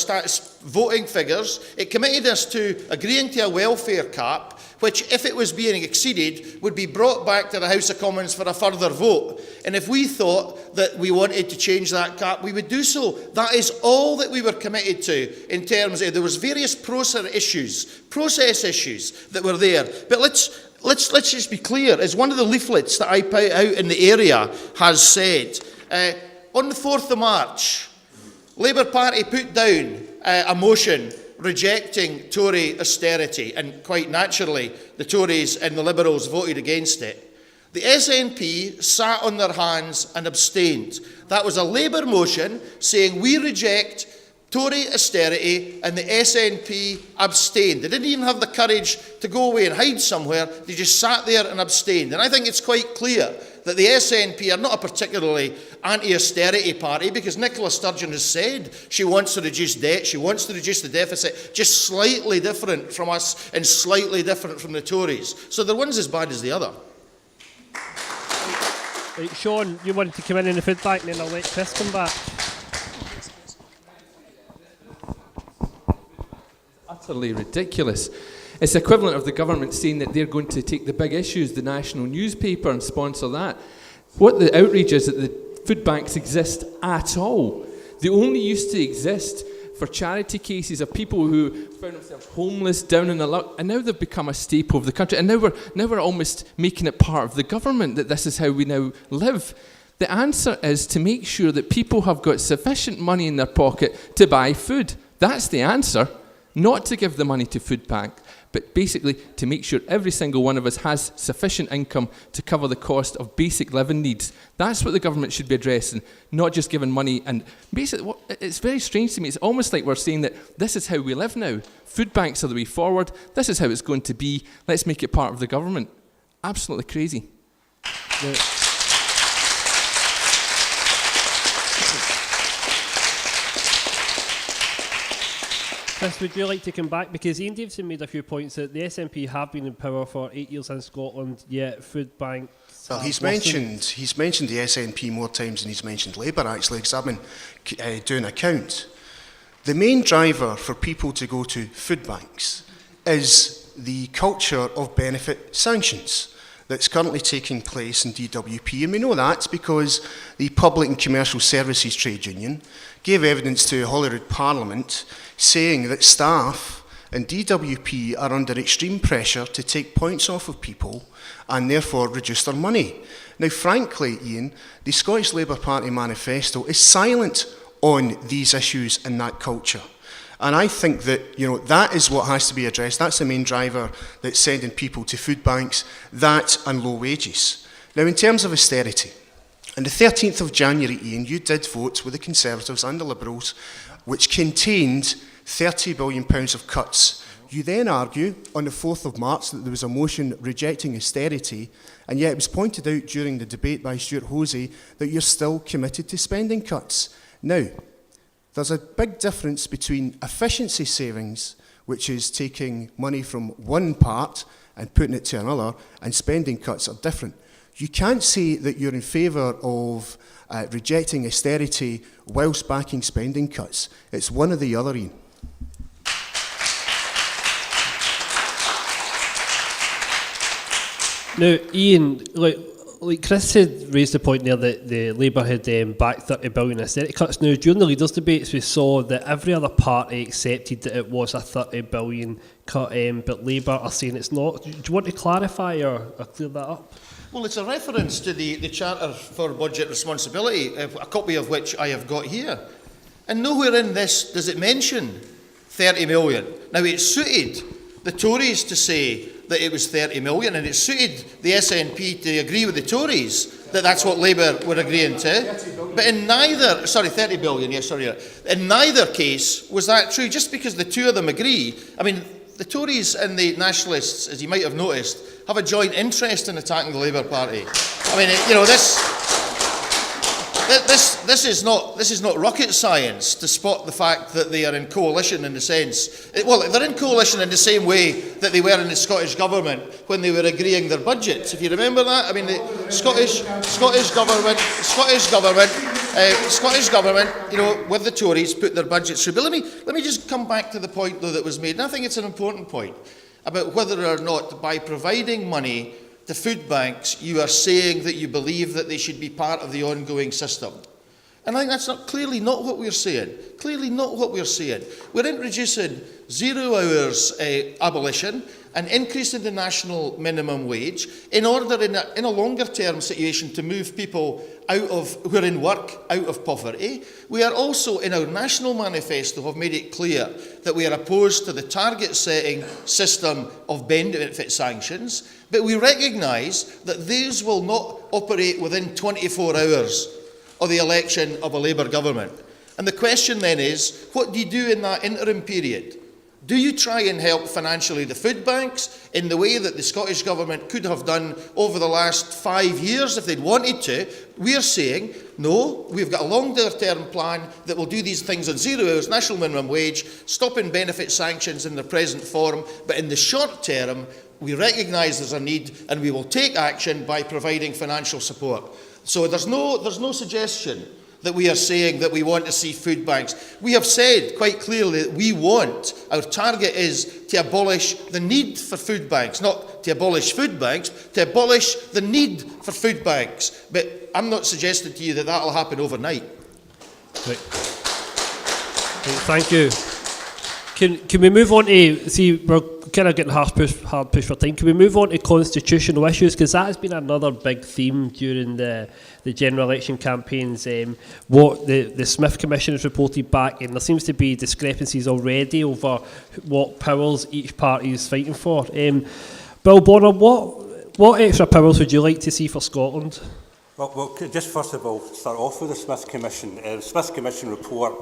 voting figures. It committed us to agreeing to a welfare cap, which, if it was being exceeded, would be brought back to the House of Commons for a further vote. And if we thought that we wanted to change that cap, we would do so. That is all that we were committed to in terms of, there was various process issues that were there. But let's just be clear, as one of the leaflets that I put out in the area has said, on the 4th of March, Labour Party put down a motion rejecting Tory austerity, and quite naturally the Tories and the Liberals voted against it. The SNP sat on their hands and abstained. That was a Labour motion saying we reject Tory austerity, and the SNP abstained. They didn't even have the courage to go away and hide somewhere. They just sat there and abstained. And I think it's quite clear that the SNP are not a particularly anti-austerity party, because Nicola Sturgeon has said she wants to reduce debt, she wants to reduce the deficit, just slightly different from us and slightly different from the Tories. So the one's as bad as the other. Right, Sean, you wanted to come in the food bank, and then I'll let Chris come back. Utterly ridiculous. It's equivalent of the government saying that they're going to take the big issues, the national newspaper, and sponsor that. What the outrage is that the food banks exist at all. They only used to exist for charity cases of people who found themselves homeless, down in the luck, and now they've become a staple of the country. And now we're almost making it part of the government, that this is how we now live. The answer is to make sure that people have got sufficient money in their pocket to buy food. That's the answer. Not to give the money to food bank, but basically to make sure every single one of us has sufficient income to cover the cost of basic living needs. That's what the government should be addressing, not just giving money. And basically, it's very strange to me. It's almost like we're saying that this is how we live now. Food banks are the way forward. This is how it's going to be. Let's make it part of the government. Absolutely crazy. Yeah. Chris, would you like to come back? Because Ian Davison made a few points that the SNP have been in power for 8 years in Scotland, yet food banks... Well, he's mentioned the SNP more times than he's mentioned Labour, actually, because I've been doing a count. The main driver for people to go to food banks is the culture of benefit sanctions that's currently taking place in DWP, and we know that because the Public and Commercial Services Trade Union gave evidence to Holyrood Parliament saying that staff in DWP are under extreme pressure to take points off of people and therefore reduce their money. Now, frankly, Ian, the Scottish Labour Party manifesto is silent on these issues and that culture. And I think that, that is what has to be addressed. That's the main driver that's sending people to food banks, that and low wages. Now, in terms of austerity, on the 13th of January, Ian, you did vote with the Conservatives and the Liberals, which contained £30 billion of cuts. You then argue on the 4th of March that there was a motion rejecting austerity, and yet it was pointed out during the debate by Stuart Hosey that you're still committed to spending cuts. Now, there's a big difference between efficiency savings, which is taking money from one part and putting it to another, and spending cuts are different. You can't say that you're in favour of rejecting austerity whilst backing spending cuts. It's one or the other, Ian. Now, Ian, like Chris had raised the point there that the Labour had backed 30 billion austerity cuts. Now, during the leaders' debates, we saw that every other party accepted that it was a 30 billion cut, but Labour are saying it's not. Do you want to clarify or clear that up? Well, it's a reference to the Charter for Budget Responsibility, a copy of which I have got here. And nowhere in this does it mention 30 million. Now, it suited the Tories to say that it was 30 million, and it suited the SNP to agree with the Tories that that's what Labour were agreeing to. But in neither, 30 billion, yes, in neither case was that true, just because the two of them agree. I mean, the Tories and the Nationalists, as you might have noticed, have a joint interest in attacking the Labour Party. I mean, this is not rocket science to spot the fact that they are in coalition in the sense. Well, they're in coalition in the same way that they were in the Scottish Government when they were agreeing their budgets. If you remember that, I mean, the Scottish Government, with the Tories, put their budgets through. But let me just come back to the point though that was made, and I think it's an important point about whether or not by providing money to food banks, you are saying that you believe that they should be part of the ongoing system. And I think that's clearly not what we're saying. Clearly not what we're saying. We're introducing 0 hours abolition and increasing the national minimum wage in order, in a longer term situation, to move people who are in work out of poverty. We are also, in our national manifesto, have made it clear that we are opposed to the target setting system of benefit sanctions, but we recognise that these will not operate within 24 hours of the election of a Labour government. And the question then is, what do you do in that interim period? Do you try and help financially the food banks in the way that the Scottish Government could have done over the last 5 years if they'd wanted to? We're saying, no, we've got a longer-term plan that will do these things on 0 hours, national minimum wage, stopping benefit sanctions in their present form, but in the short term, we recognise there's a need and we will take action by providing financial support. So there's no suggestion that we are saying that we want to see food banks. We have said quite clearly that our target is to abolish the need for food banks, not to abolish food banks, to abolish the need for food banks. But I'm not suggesting to you that that'll happen overnight. Right. Thank you. Can we move on to, see, we're kind of getting hard push for time. Can we move on to constitutional issues? Because that has been another big theme during the general election campaigns. What the Smith Commission has reported back, and there seems to be discrepancies already over what powers each party is fighting for. Bill Bonner, what extra powers would you like to see for Scotland? Well, just first of all, start off with the Smith Commission. The Smith Commission report,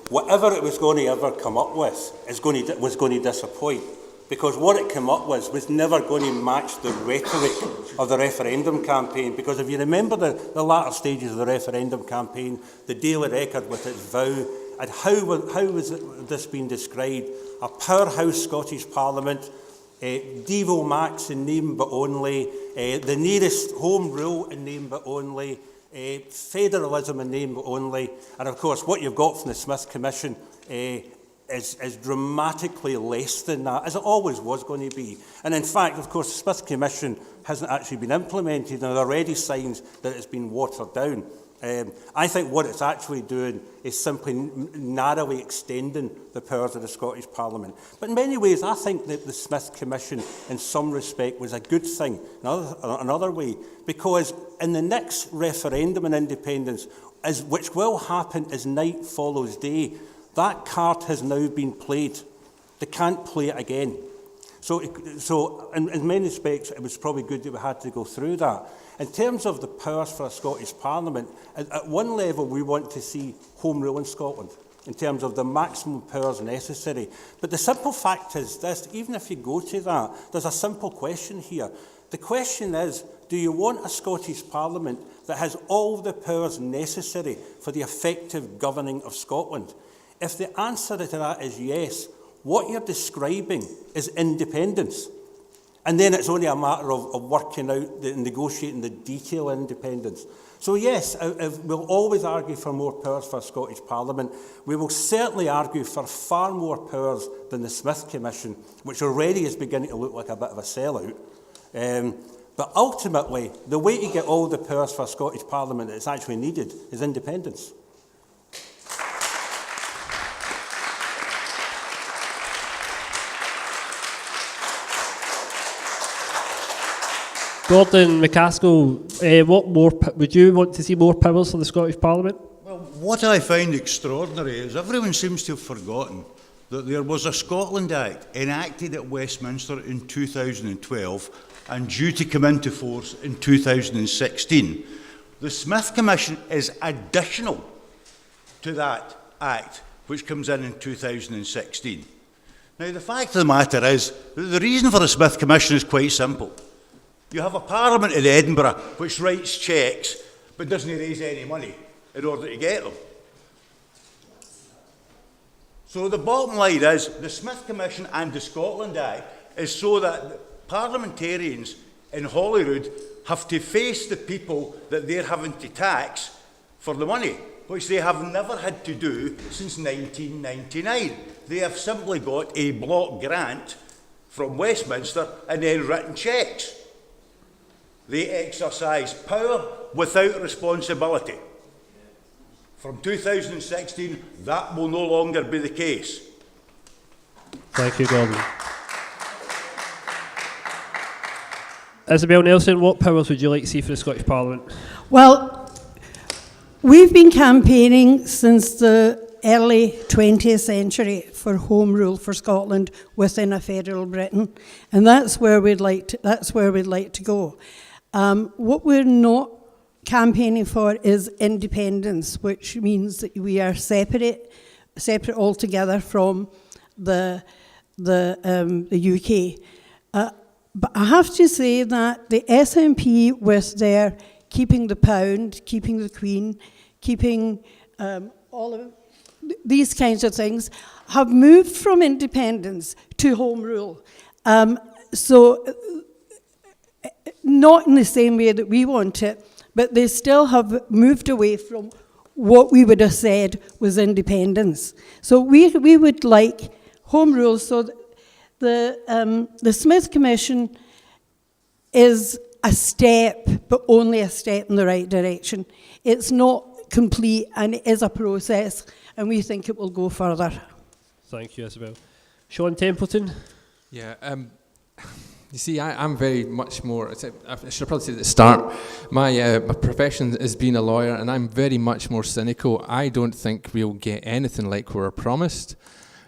whatever it was going to ever come up with was going to disappoint, because what it came up with was never going to match the rhetoric of the referendum campaign. Because if you remember the latter stages of the referendum campaign, the Daily Record with its vow, and how was this being described? A powerhouse Scottish Parliament, Devo Max in name but only, the nearest home rule in name but only, federalism in name but only, and of course what you've got from the Smith Commission is dramatically less than that, as it always was going to be. And in fact, of course, the Smith Commission hasn't actually been implemented, and there are already signs that it's been watered down. I think what it's actually doing is simply narrowly extending the powers of the Scottish Parliament. But in many ways, I think that the Smith Commission, in some respect, was a good thing, another way, because in the next referendum on independence, which will happen as night follows day, that card has now been played. They can't play it again. So in many respects, it was probably good that we had to go through that. In terms of the powers for a Scottish Parliament, at one level we want to see Home Rule in Scotland, in terms of the maximum powers necessary. But the simple fact is this, even if you go to that, there's a simple question here. The question is, do you want a Scottish Parliament that has all the powers necessary for the effective governing of Scotland? If the answer to that is yes, what you're describing is independence. And then it's only a matter of working out and negotiating the detail of independence. So yes, we'll always argue for more powers for a Scottish Parliament. We will certainly argue for far more powers than the Smith Commission, which already is beginning to look like a bit of a sellout. But ultimately, the way to get all the powers for a Scottish Parliament that's actually needed is independence. Gordon McCaskill, what more would you want to see more powers for the Scottish Parliament? Well, what I find extraordinary is everyone seems to have forgotten that there was a Scotland Act enacted at Westminster in 2012 and due to come into force in 2016. The Smith Commission is additional to that Act, which comes in 2016. Now, the fact of the matter is that the reason for the Smith Commission is quite simple. You have a Parliament in Edinburgh which writes cheques but doesn't raise any money in order to get them. So the bottom line is the Smith Commission and the Scotland Act is so that parliamentarians in Holyrood have to face the people that they're having to tax for the money, which they have never had to do since 1999. They have simply got a block grant from Westminster and then written cheques. They exercise power without responsibility. From 2016, that will no longer be the case. Thank you, Gordon. Isabel Nelson, what powers would you like to see for the Scottish Parliament? Well, we've been campaigning since the early 20th century for home rule for Scotland within a federal Britain, and that's where we'd like to go. What we're not campaigning for is independence, which means that we are separate altogether from the UK. But I have to say that the SNP, with their keeping the pound, keeping the Queen, keeping all of these kinds of things, have moved from independence to home rule. So not in the same way that we want it, but they still have moved away from what we would have said was independence. So we would like home rule. So the Smith Commission is a step, but only a step in the right direction. It's not complete, and it is a process, and we think it will go further. Thank you, Isabel. Sean Templeton. Yeah, you see, I'm very much more, I should probably say at the start, my profession is being a lawyer, and I'm very much more cynical. I don't think we'll get anything like we were promised.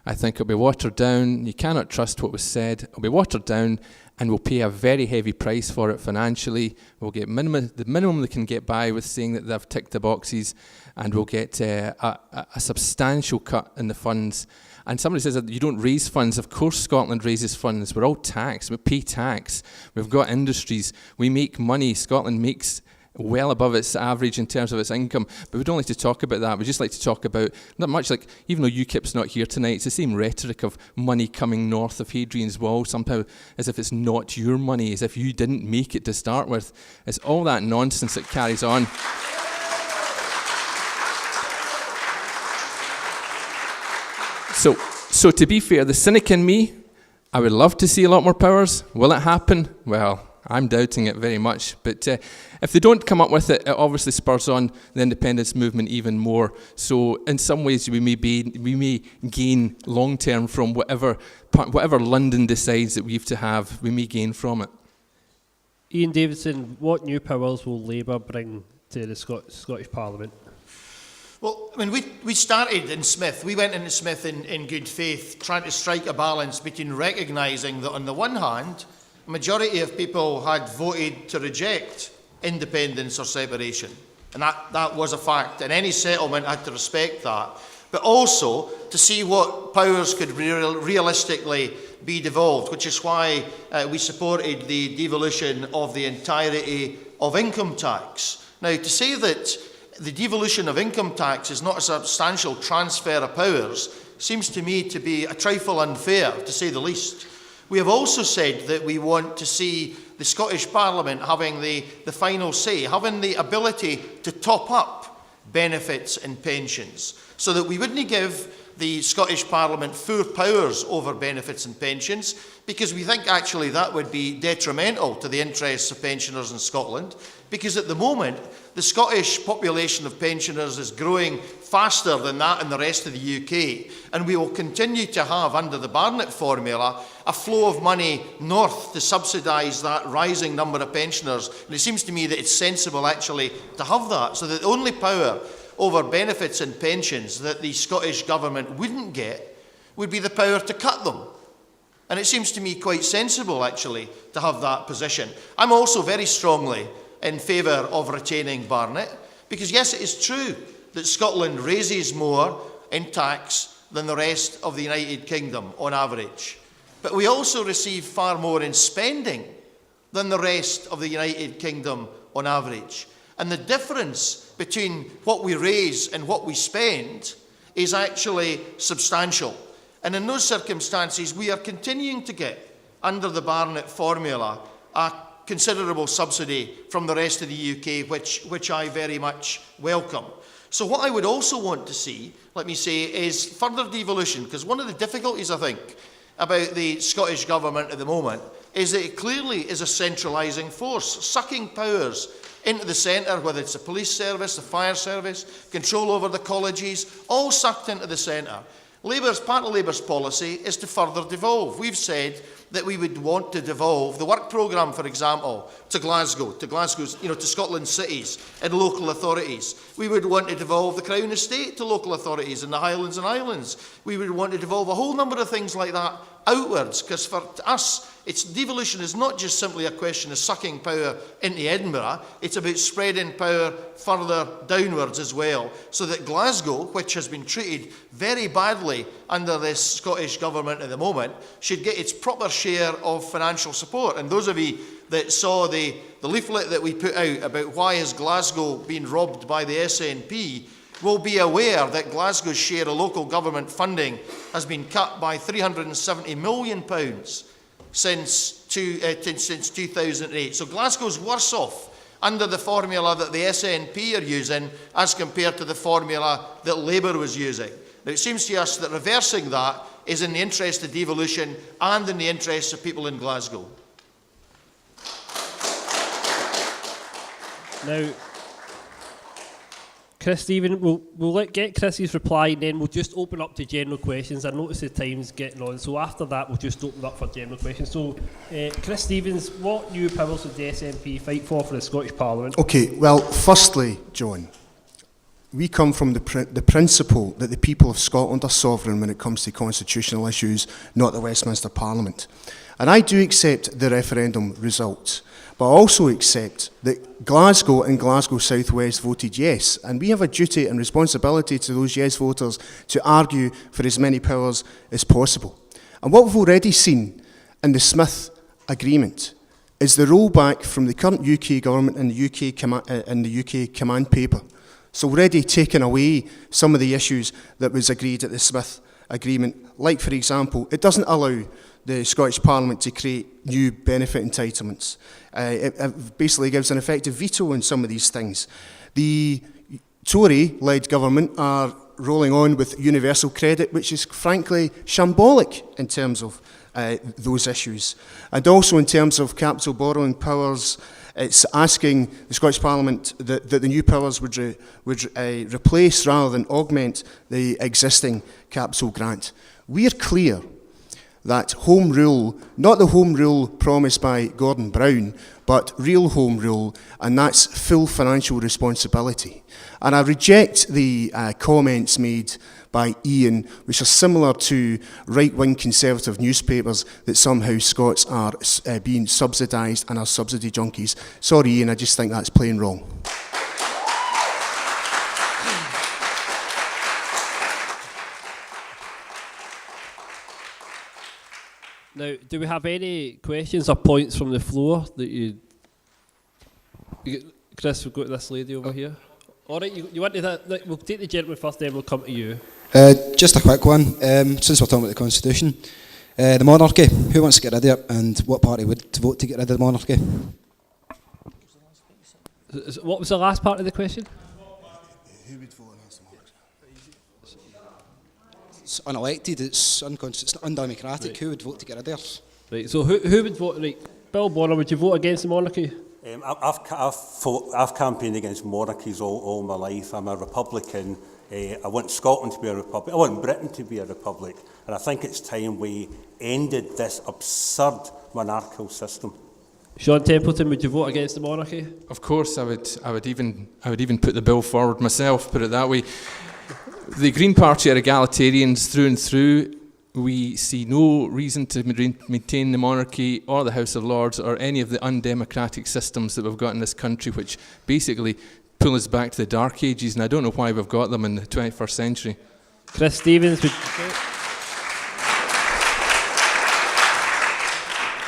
I think it'll be watered down. You cannot trust what was said. It'll be watered down, and we'll pay a very heavy price for it financially. We'll get the minimum they can get by with saying that they've ticked the boxes, and we'll get a substantial cut in the funds. And somebody says that you don't raise funds. Of course Scotland raises funds. We're all taxed. We pay tax. We've got industries. We make money. Scotland makes well above its average in terms of its income. But we don't like to talk about that. We just like to talk about, not much like, even though UKIP's not here tonight, it's the same rhetoric of money coming north of Hadrian's Wall, somehow as if it's not your money, as if you didn't make it to start with. It's all that nonsense that carries on. So to be fair, the cynic in me, I would love to see a lot more powers. Will it happen? Well, I'm doubting it very much. But if they don't come up with it, it obviously spurs on the independence movement even more. So in some ways, we may gain long-term from whatever London decides that we have to have. We may gain from it. Ian Davidson, what new powers will Labour bring to the Scottish Parliament? Well, I mean, we started in Smith. We went into Smith in good faith, trying to strike a balance between recognising that on the one hand, a majority of people had voted to reject independence or separation. And that was a fact. And any settlement had to respect that. But also to see what powers could realistically be devolved, which is why we supported the devolution of the entirety of income tax. Now, to say that the devolution of income tax is not a substantial transfer of powers seems to me to be a trifle unfair, to say the least. We have also said that we want to see the Scottish Parliament having the final say, having the ability to top up benefits and pensions, so that we wouldn't give the Scottish Parliament full powers over benefits and pensions, because we think actually that would be detrimental to the interests of pensioners in Scotland, because at the moment the Scottish population of pensioners is growing faster than that in the rest of the UK, and we will continue to have, under the Barnett formula, a flow of money north to subsidise that rising number of pensioners. And it seems to me that it's sensible actually to have that, so that the only power over benefits and pensions that the Scottish Government wouldn't get would be the power to cut them. And it seems to me quite sensible actually to have that position. I'm also very strongly in favour of retaining Barnett, because yes, it is true that Scotland raises more in tax than the rest of the United Kingdom on average. But we also receive far more in spending than the rest of the United Kingdom on average. And the difference between what we raise and what we spend is actually substantial. And in those circumstances, we are continuing to get, under the Barnett formula, a considerable subsidy from the rest of the UK, which I very much welcome. So what I would also want to see, let me say, is further devolution, because one of the difficulties, I think, about the Scottish Government at the moment is that it clearly is a centralising force, sucking powers into the centre, whether it's the police service, the fire service, control over the colleges, all sucked into the centre. Part of Labour's policy is to further devolve. We've said that we would want to devolve the work programme, for example, to Glasgow, to Scotland's cities and local authorities. We would want to devolve the Crown Estate to local authorities in the Highlands and Islands. We would want to devolve a whole number of things like that outwards, because for us, devolution is not just simply a question of sucking power into Edinburgh, it's about spreading power further downwards as well, so that Glasgow, which has been treated very badly under this Scottish Government at the moment, should get its proper share of financial support. And those of you that saw the leaflet that we put out about why is Glasgow being robbed by the SNP will be aware that Glasgow's share of local government funding has been cut by £370 million since 2008. So Glasgow's worse off under the formula that the SNP are using as compared to the formula that Labour was using. Now, it seems to us that reversing that is in the interest of devolution and in the interest of people in Glasgow. Now, Chris Stephen, we'll get Chris's reply and then we'll just open up to general questions. I notice the time's getting on, so after that we'll just open up for general questions. So, Chris Stevens, what new powers would the SNP fight for the Scottish Parliament? Okay, well, firstly, John, we come from the principle that the people of Scotland are sovereign when it comes to constitutional issues, not the Westminster Parliament. And I do accept the referendum results, but I also accept that Glasgow and Glasgow South West voted yes, and we have a duty and responsibility to those yes voters to argue for as many powers as possible. And what we've already seen in the Smith Agreement is the rollback from the current UK government and the UK command paper. So already taken away some of the issues that was agreed at the Smith Agreement. Like, for example, it doesn't allow the Scottish Parliament to create new benefit entitlements. It basically gives an effective veto on some of these things. The Tory-led government are rolling on with universal credit, which is frankly shambolic in terms of those issues. And also in terms of capital borrowing powers, it's asking the Scottish Parliament that the new powers would replace rather than augment the existing capital grant. We are clear that home rule, not the home rule promised by Gordon Brown, but real home rule, and that's full financial responsibility. And I reject the comments made by Ian, which are similar to right-wing Conservative newspapers that somehow Scots are being subsidised and are subsidy junkies. Sorry, Ian, I just think that's plain wrong. Now, do we have any questions or points from the floor that Chris, we've got this lady over here. All right, you want to that? We'll take the gentleman first, then we'll come to you. Just a quick one. Since we're talking about the Constitution, the monarchy, who wants to get rid of it, and what party would vote to get rid of the monarchy? What was the last part of the question? Who would vote against the monarchy? It's unelected, it's undemocratic. Right. Who would vote to get rid of it? Right, so who would vote? Right, Bill Bonner, would you vote against the monarchy? I've campaigned against monarchies all my life. I'm a Republican. I want Scotland to be a republic. I want Britain to be a republic. And I think it's time we ended this absurd monarchical system. Sean Templeton, would you vote against the monarchy? Of course, I would even put the bill forward myself, put it that way. The Green Party are egalitarians through and through. We see no reason to maintain the monarchy or the House of Lords or any of the undemocratic systems that we've got in this country, which basically pull us back to the Dark Ages, and I don't know why we've got them in the 21st century. Chris Stevens,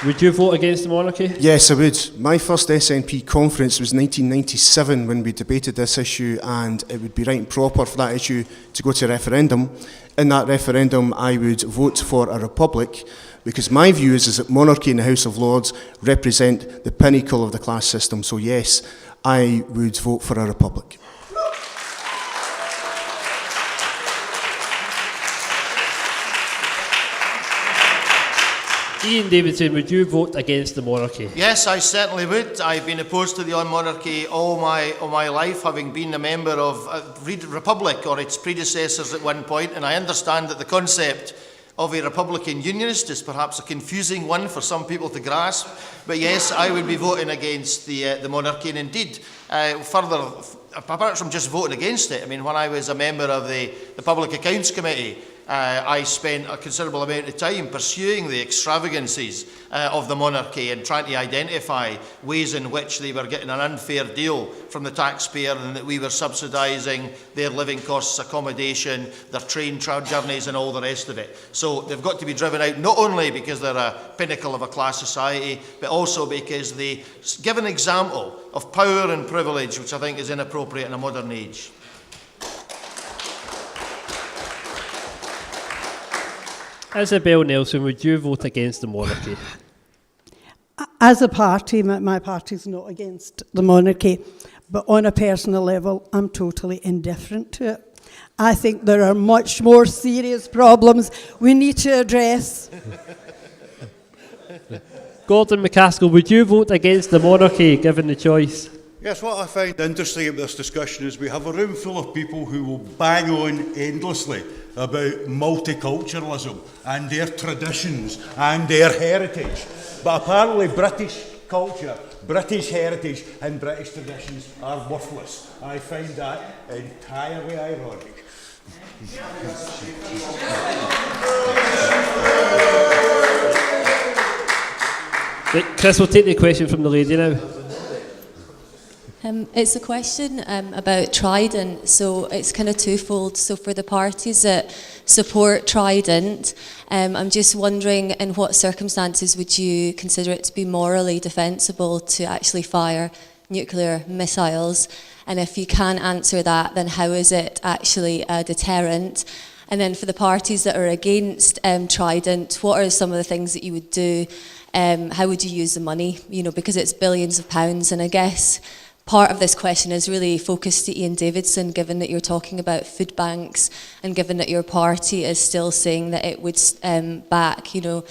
would you vote against the monarchy? Yes, I would. My first SNP conference was 1997 when we debated this issue, and it would be right and proper for that issue to go to a referendum. In that referendum, I would vote for a republic, because my view is that monarchy and the House of Lords represent the pinnacle of the class system. So yes, I would vote for a republic. Ian Davidson, would you vote against the monarchy? Yes, I certainly would. I've been opposed to the monarchy all my life, having been a member of a Republic or its predecessors at one point, and I understand that the concept of a Republican Unionist is perhaps a confusing one for some people to grasp, but yes, I would be voting against the monarchy, and indeed, further, apart from just voting against it, I mean, when I was a member of the Public Accounts Committee, I spent a considerable amount of time pursuing the extravagancies of the monarchy and trying to identify ways in which they were getting an unfair deal from the taxpayer and that we were subsidising their living costs, accommodation, their train journeys and all the rest of it. So they've got to be driven out not only because they're a pinnacle of a class society, but also because they give an example of power and privilege, which I think is inappropriate in a modern age. Isabel Nelson, would you vote against the monarchy? As a party, my party's not against the monarchy, but on a personal level, I'm totally indifferent to it. I think there are much more serious problems we need to address. Gordon McCaskill, would you vote against the monarchy given the choice? Yes, what I find interesting about this discussion is we have a room full of people who will bang on endlessly about multiculturalism and their traditions and their heritage. But apparently British culture, British heritage and British traditions are worthless. I find that entirely ironic. Right, Chris, we'll take the question from the lady now. It's a question about Trident, so it's kind of twofold. So for the parties that support Trident, I'm just wondering in what circumstances would you consider it to be morally defensible to actually fire nuclear missiles? And if you can't answer that, then how is it actually a deterrent? And then for the parties that are against Trident, what are some of the things that you would do? How would you use the money? You know, because it's billions of pounds, and I guess part of this question is really focused to Ian Davidson, given that you're talking about food banks and given that your party is still saying that it would back, you know,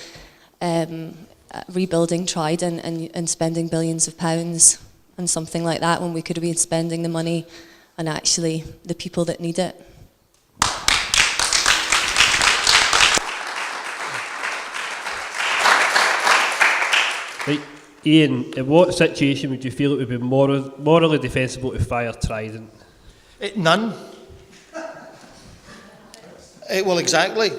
rebuilding Trident and spending billions of pounds on something like that when we could have been spending the money on actually the people that need it. Right. Ian, in what situation would you feel it would be morally defensible to fire Trident? None. Well, exactly.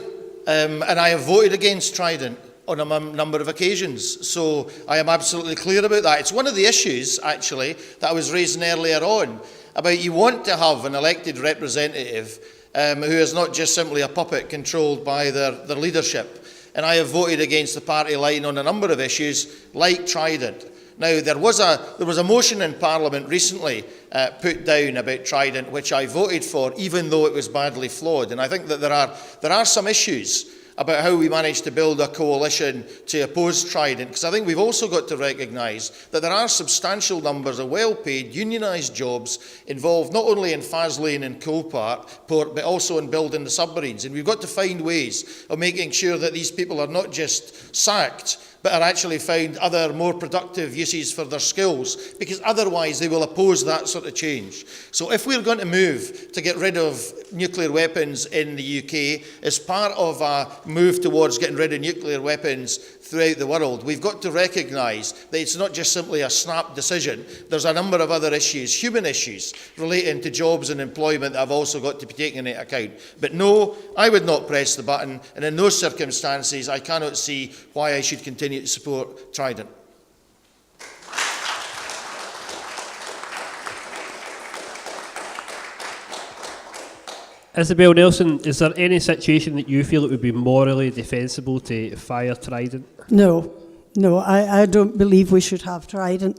And I have voted against Trident on a number of occasions, so I am absolutely clear about that. It's one of the issues, actually, that I was raising earlier on, about you want to have an elected representative who is not just simply a puppet controlled by their leadership. And I have voted against the party line on a number of issues, like Trident. Now, there was a motion in Parliament recently put down about Trident, which I voted for, even though it was badly flawed. And I think that there are some issues about how we managed to build a coalition to oppose Trident, because I think we've also got to recognise that there are substantial numbers of well-paid unionised jobs involved not only in Faslane and Coalport, but also in building the submarines. And we've got to find ways of making sure that these people are not just sacked, but are actually found other more productive uses for their skills, because otherwise they will oppose that sort of change. So if we're going to move to get rid of nuclear weapons in the UK as part of a move towards getting rid of nuclear weapons throughout the world, we've got to recognise that it's not just simply a snap decision. There's a number of other issues, human issues, relating to jobs and employment that have also got to be taken into account. But no, I would not press the button, and in those circumstances I cannot see why I should continue to support Trident. Isabel Nelson, is there any situation that you feel it would be morally defensible to fire Trident? No, I don't believe we should have Trident.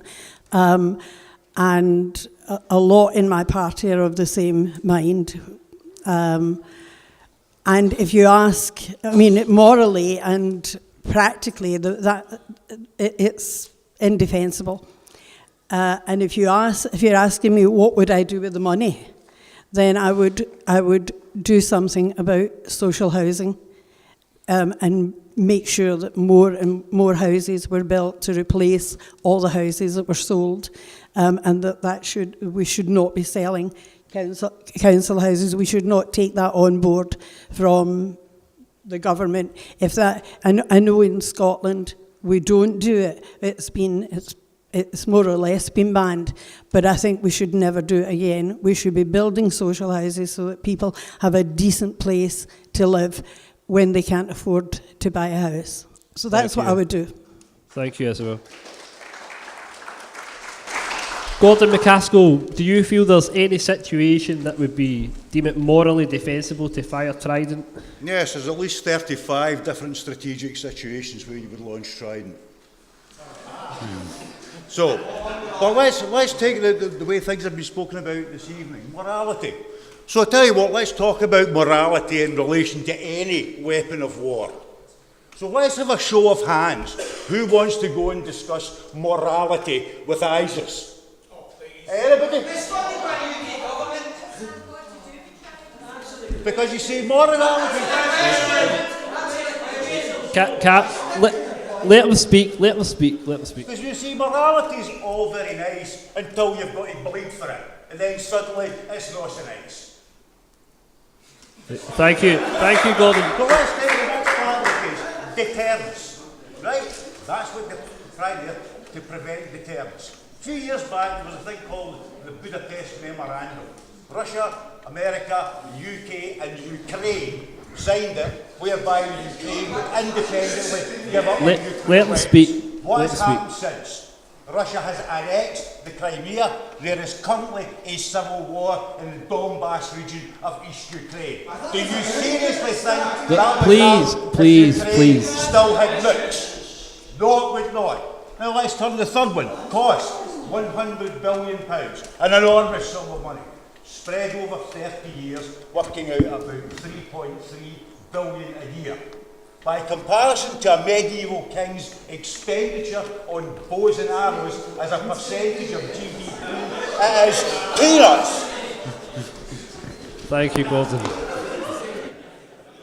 And a lot in my party are of the same mind. And if you ask, I mean, morally and practically, it's indefensible. And if you're asking me what would I do with the money, then I would do something about social housing, and make sure that more and more houses were built to replace all the houses that were sold, and we should not be selling council houses. We should not take that on board from the government. I know in Scotland we don't do it. It's more or less been banned, but I think we should never do it again. We should be building social houses so that people have a decent place to live when they can't afford to buy a house. So that's what I would do. Thank you, Isabel. Gordon McCaskill, do you feel there's any situation that would deem it morally defensible to fire Trident? Yes, there's at least 35 different strategic situations where you would launch Trident. So, but let's take the way things have been spoken about this evening. Morality. So I tell you what, let's talk about morality in relation to any weapon of war. So let's have a show of hands. Who wants to go and discuss morality with ISIS? Anybody? Because you see, morality... let them speak. Let them speak. Let them speak. Because you see, morality's all very nice until you've got to bleed for it. And then suddenly it's not so nice. Thank you, Gordon. So let's take the next part of the case. Deterrence. Right? That's what they're trying there, to prevent deterrence. A few years back, there was a thing called the Budapest Memorandum. Russia, America, UK and Ukraine signed it, whereby Ukraine would independently give up Let nuclear them speak. What Let has them happened since? Russia has annexed the Crimea. There is currently a civil war in the Donbass region of East Ukraine. Do you seriously think that would happen if Ukraine still had nukes? No, it would not. Now let's turn to the third one. Cost, £100 billion. An enormous sum of money. Spread over 30 years, working out about 3.3 billion a year. By comparison to a medieval king's expenditure on bows and arrows as a percentage of GDP, it is peanuts. Thank you, Gordon.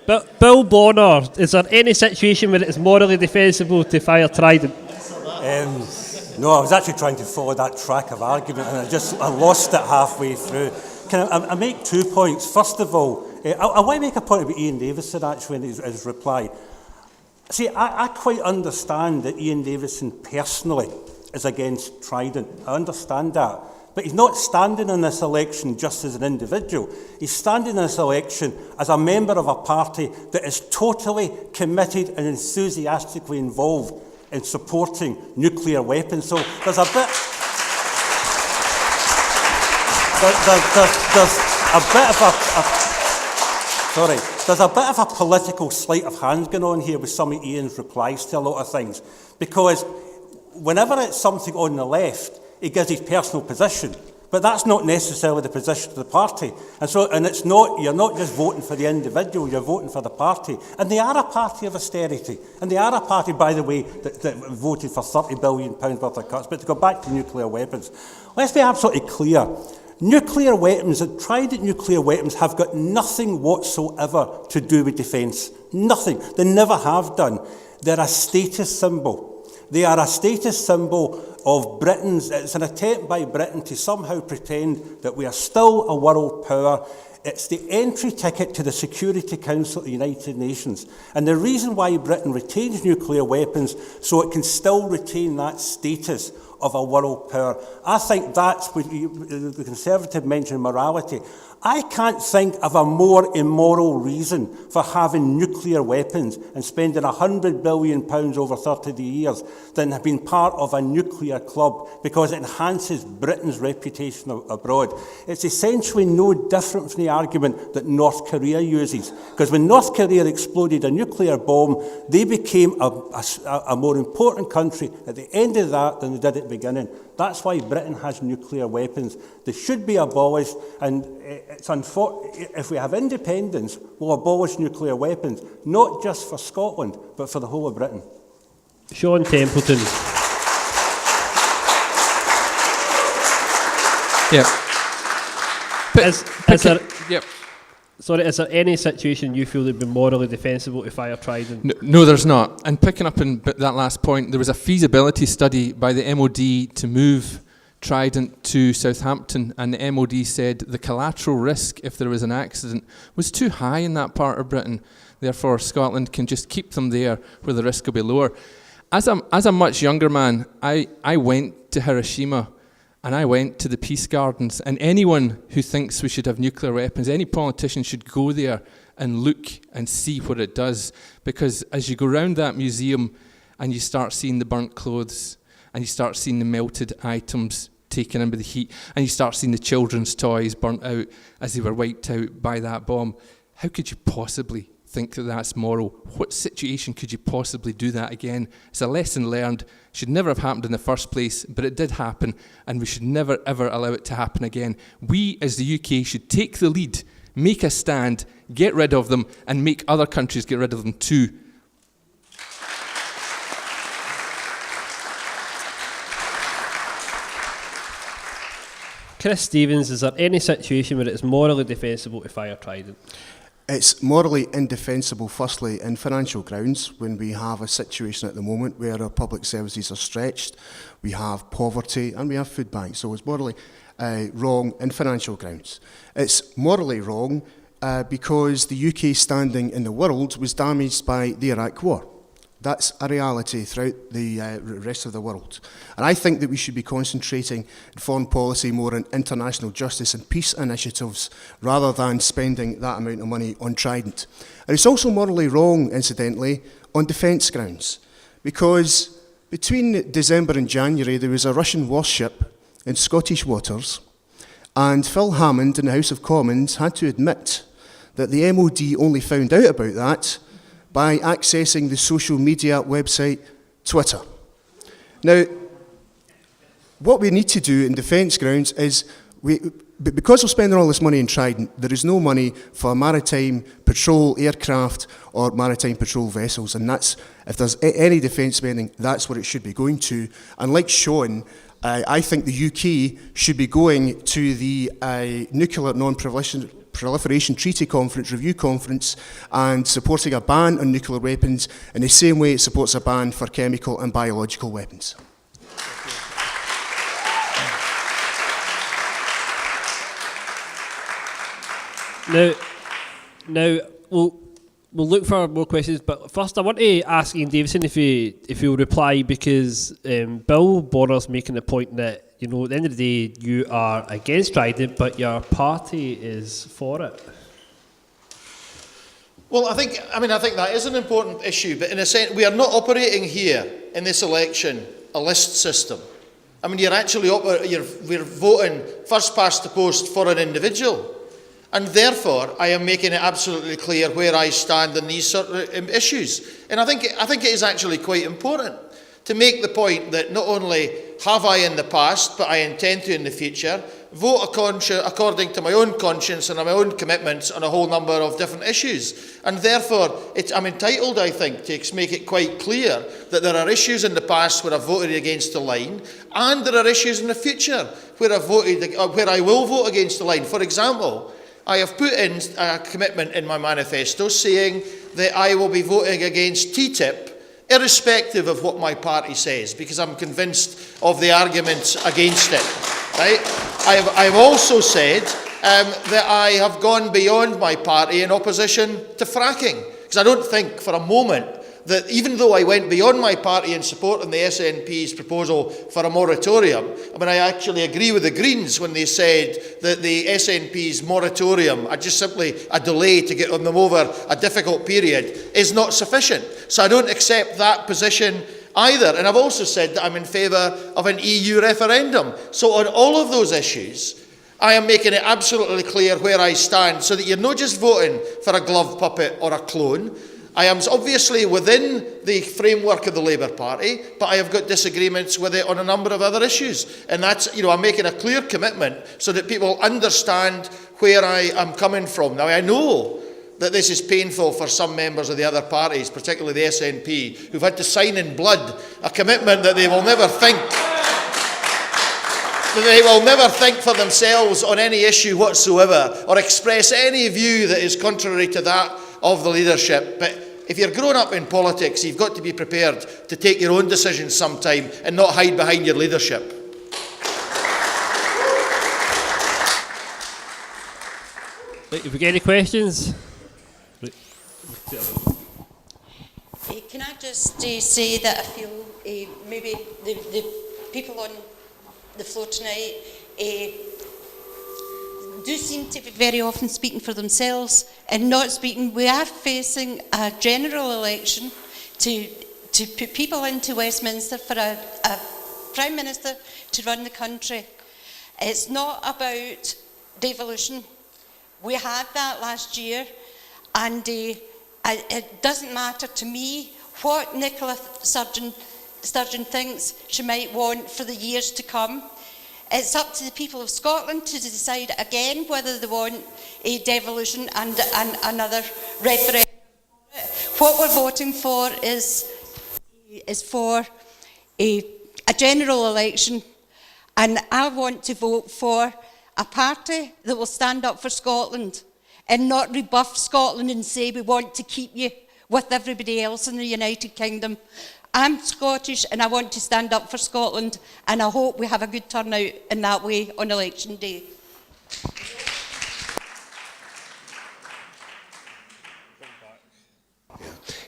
But Bill Bonner, is there any situation where it is morally defensible to fire Trident? No, I was actually trying to follow that track of argument and I lost it halfway through. I make 2 points? First of all, I want to make a point about Ian Davison actually in his reply. See, I quite understand that Ian Davison personally is against Trident. I understand that. But he's not standing in this election just as an individual. He's standing in this election as a member of a party that is totally committed and enthusiastically involved in supporting nuclear weapons. So there's a bit... There's a bit of a political sleight of hand going on here with some of Ian's replies to a lot of things. Because whenever it's something on the left, he gives his personal position. But that's not necessarily the position of the party. And it's not, you're not just voting for the individual, you're voting for the party. And they are a party of austerity. And they are a party, by the way, that voted for £30 billion worth of cuts. But to go back to nuclear weapons, let's be absolutely clear. Nuclear weapons, Trident nuclear weapons, have got nothing whatsoever to do with defence. Nothing. They never have done. They're a status symbol. They are a status symbol of Britain's... It's an attempt by Britain to somehow pretend that we are still a world power. It's the entry ticket to the Security Council of the United Nations. And the reason why Britain retains nuclear weapons so it can still retain that status of a world power. I think that's what the Conservative mentioned morality. I can't think of a more immoral reason for having nuclear weapons and spending £100 billion over 30 years than being part of a nuclear club because it enhances Britain's reputation abroad. It's essentially no different from the argument that North Korea uses. Because when North Korea exploded a nuclear bomb, they became a more important country at the end of that than they did at the beginning. That's why Britain has nuclear weapons. They should be abolished, and it's if we have independence, we'll abolish nuclear weapons, not just for Scotland, but for the whole of Britain. Sean Templeton. Is there any situation you feel would be morally defensible to fire Trident? No, there's not. And picking up on that last point, there was a feasibility study by the MOD to move Trident to Southampton, and the MOD said the collateral risk if there was an accident was too high in that part of Britain. Therefore, Scotland can just keep them there where the risk will be lower. As a much younger man, I went to Hiroshima and I went to the Peace Gardens, and anyone who thinks we should have nuclear weapons, any politician should go there and look and see what it does. Because as you go around that museum and you start seeing the burnt clothes and you start seeing the melted items taken in by the heat and you start seeing the children's toys burnt out as they were wiped out by that bomb, how could you possibly think that that's moral? What situation could you possibly do that again? It's a lesson learned. Should never have happened in the first place, but it did happen, and we should never ever allow it to happen again. We as the UK should take the lead, make a stand, get rid of them, and make other countries get rid of them too. Chris Stevens, is there any situation where it is morally defensible to fire Trident? It's morally indefensible, firstly, in financial grounds, when we have a situation at the moment where our public services are stretched, we have poverty, and we have food banks. So it's morally wrong in financial grounds. It's morally wrong because the UK standing in the world was damaged by the Iraq War. That's a reality throughout the rest of the world. And I think that we should be concentrating in foreign policy more on international justice and peace initiatives rather than spending that amount of money on Trident. And it's also morally wrong, incidentally, on defence grounds, because between December and January there was a Russian warship in Scottish waters, and Phil Hammond in the House of Commons had to admit that the MOD only found out about that by accessing the social media website Twitter. Now, what we need to do in defence grounds is, because we're spending all this money in Trident, there is no money for maritime patrol aircraft or maritime patrol vessels, and that's, if there's any defence spending, that's what it should be going to. And like Sean, I think the UK should be going to the Nuclear Non-Proliferation Treaty Conference, Review Conference, and supporting a ban on nuclear weapons in the same way it supports a ban for chemical and biological weapons. Now, we'll look for more questions, but first I want to ask Ian Davison if he'll reply, because Bill Bonner's making the point that, you know, at the end of the day, you are against Trident, but your party is for it. Well, I think that is an important issue, but in a sense, we are not operating here in this election a list system. I mean, we're voting first past the post for an individual. And therefore, I am making it absolutely clear where I stand on these sort of issues. And I think it is actually quite important to make the point that not only have I in the past, but I intend to in the future, vote according to my own conscience and my own commitments on a whole number of different issues. And therefore, I'm entitled, I think, to make it quite clear that there are issues in the past where I've voted against the line, and there are issues in the future where I will vote against the line. For example, I have put in a commitment in my manifesto saying that I will be voting against TTIP, irrespective of what my party says, because I'm convinced of the arguments against it. Right? I've also said that I have gone beyond my party in opposition to fracking, because I don't think for a moment that even though I went beyond my party in supporting the SNP's proposal for a moratorium, I mean, I actually agree with the Greens when they said that the SNP's moratorium, just simply a delay to get them over a difficult period, is not sufficient. So I don't accept that position either. And I've also said that I'm in favour of an EU referendum. So on all of those issues, I am making it absolutely clear where I stand, so that you're not just voting for a glove puppet or a clone. I am obviously within the framework of the Labour Party, but I have got disagreements with it on a number of other issues. And that's, you know, I'm making a clear commitment so that people understand where I am coming from. Now, I know that this is painful for some members of the other parties, particularly the SNP, who've had to sign in blood a commitment that they will never think for themselves on any issue whatsoever, or express any view that is contrary to that of the leadership. But if you're grown up in politics, you've got to be prepared to take your own decisions sometime and not hide behind your leadership. Right, have we got any questions? Can I just say that I feel maybe the people on the floor tonight do seem to be very often speaking for themselves and not speaking. We are facing a general election to put people into Westminster for a Prime Minister to run the country. It's not about devolution. We had that last year, and it doesn't matter to me what Nicola Sturgeon thinks she might want for the years to come. It's up to the people of Scotland to decide again whether they want a devolution and another referendum. What we're voting for is for a general election, and I want to vote for a party that will stand up for Scotland and not rebuff Scotland and say we want to keep you with everybody else in the United Kingdom. I'm Scottish and I want to stand up for Scotland, and I hope we have a good turnout in that way on election day.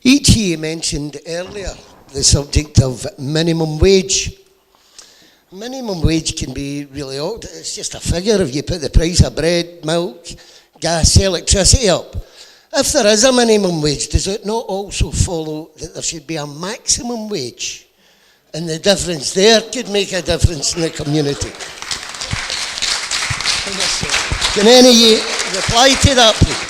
E.T. mentioned earlier the subject of minimum wage. Minimum wage can be really odd. It's just a figure. If you put the price of bread, milk, gas, electricity up. If there is a minimum wage, does it not also follow that there should be a maximum wage? And the difference there could make a difference in the community. Can any of you reply to that, please?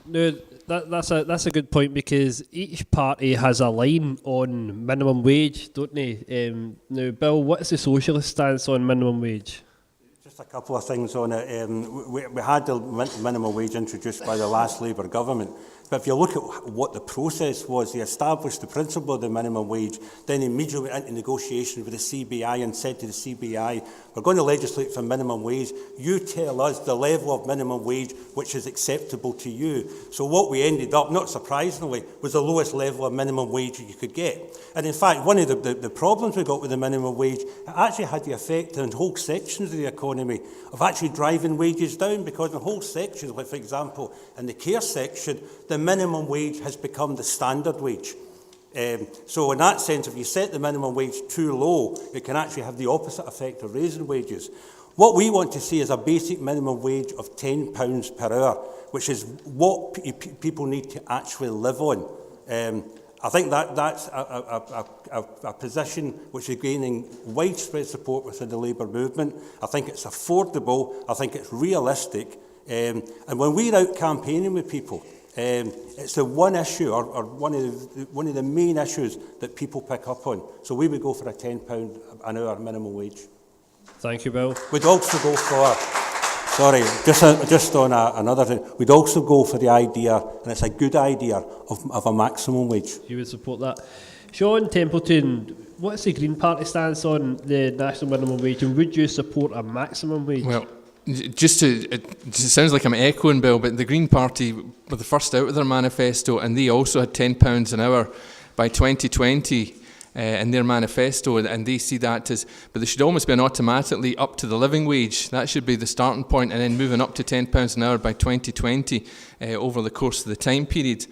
No, that's a good point, because each party has a line on minimum wage, don't they? Now, Bill, what is the socialist stance on minimum wage? Just a couple of things on it. We had the minimum wage introduced by the last Labour government. But if you look at what the process was, they established the principle of the minimum wage, then immediately went into negotiation with the CBI and said to the CBI, we're going to legislate for minimum wage. You tell us the level of minimum wage which is acceptable to you. So what we ended up, not surprisingly, was the lowest level of minimum wage you could get. And in fact, one of the problems we got with the minimum wage, it actually had the effect on whole sections of the economy of actually driving wages down, because in whole sections, like for example, in the care section, the minimum wage has become the standard wage. So in that sense, if you set the minimum wage too low, it can actually have the opposite effect of raising wages. What we want to see is a basic minimum wage of £10 per hour, which is what people need to actually live on. I think that's a position which is gaining widespread support within the Labour movement. I think it's affordable, I think it's realistic, and when we're out campaigning with people, it's the one issue, or one of the main issues that people pick up on. So we would go for a £10 an hour minimum wage. Thank you, Bill. We'd also go for, sorry, just on another thing, we'd also go for the idea, and it's a good idea, of a maximum wage. You would support that. Sean Templeton, what's the Green Party stance on the national minimum wage, and would you support a maximum wage? Well, it sounds like I'm echoing Bill, but the Green Party were the first out with their manifesto, and they also had £10 an hour by 2020 in their manifesto, and they see that as, but there should almost be an automatically up to the living wage. That should be the starting point, and then moving up to £10 an hour by 2020 over the course of the time period.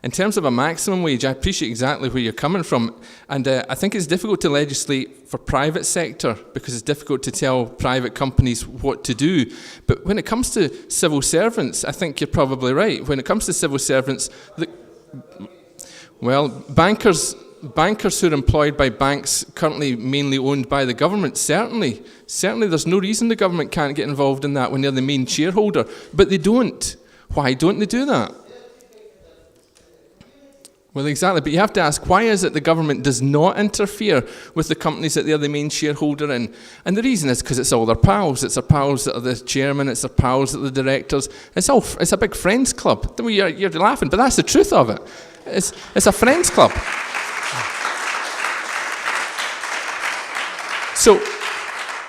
In terms of a maximum wage, I appreciate exactly where you're coming from, and I think it's difficult to legislate for private sector because it's difficult to tell private companies what to do. But when it comes to civil servants, I think you're probably right. When it comes to civil servants, bankers who are employed by banks currently mainly owned by the government, certainly there's no reason the government can't get involved in that when they're the main shareholder, but they don't. Why don't they do that? Well, exactly, but you have to ask, why is it the government does not interfere with the companies that they're the main shareholder in? And the reason is because it's all their pals. It's their pals that are the chairman, it's their pals that are the directors. It's a big friends club. You're laughing, but that's the truth of it. It's a friends club. So,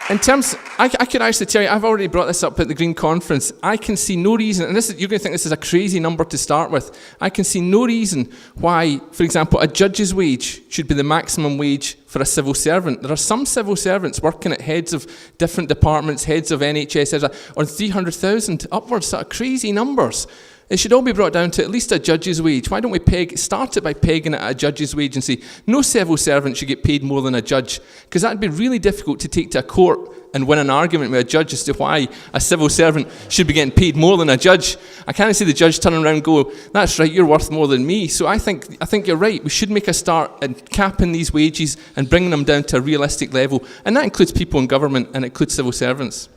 in terms, I could actually tell you, I've already brought this up at the Green Conference. I can see no reason, and you're going to think this is a crazy number to start with. I can see no reason why, for example, a judge's wage should be the maximum wage for a civil servant. There are some civil servants working at heads of different departments, heads of NHS, on 300,000 upwards, sort of crazy numbers. It should all be brought down to at least a judge's wage. Why don't we start it by pegging it at a judge's wage and say, no civil servant should get paid more than a judge? Because that would be really difficult to take to a court and win an argument with a judge as to why a civil servant should be getting paid more than a judge. I can't see the judge turning around and go, that's right, you're worth more than me. So I think you're right. We should make a start at capping these wages and bringing them down to a realistic level. And that includes people in government and it includes civil servants.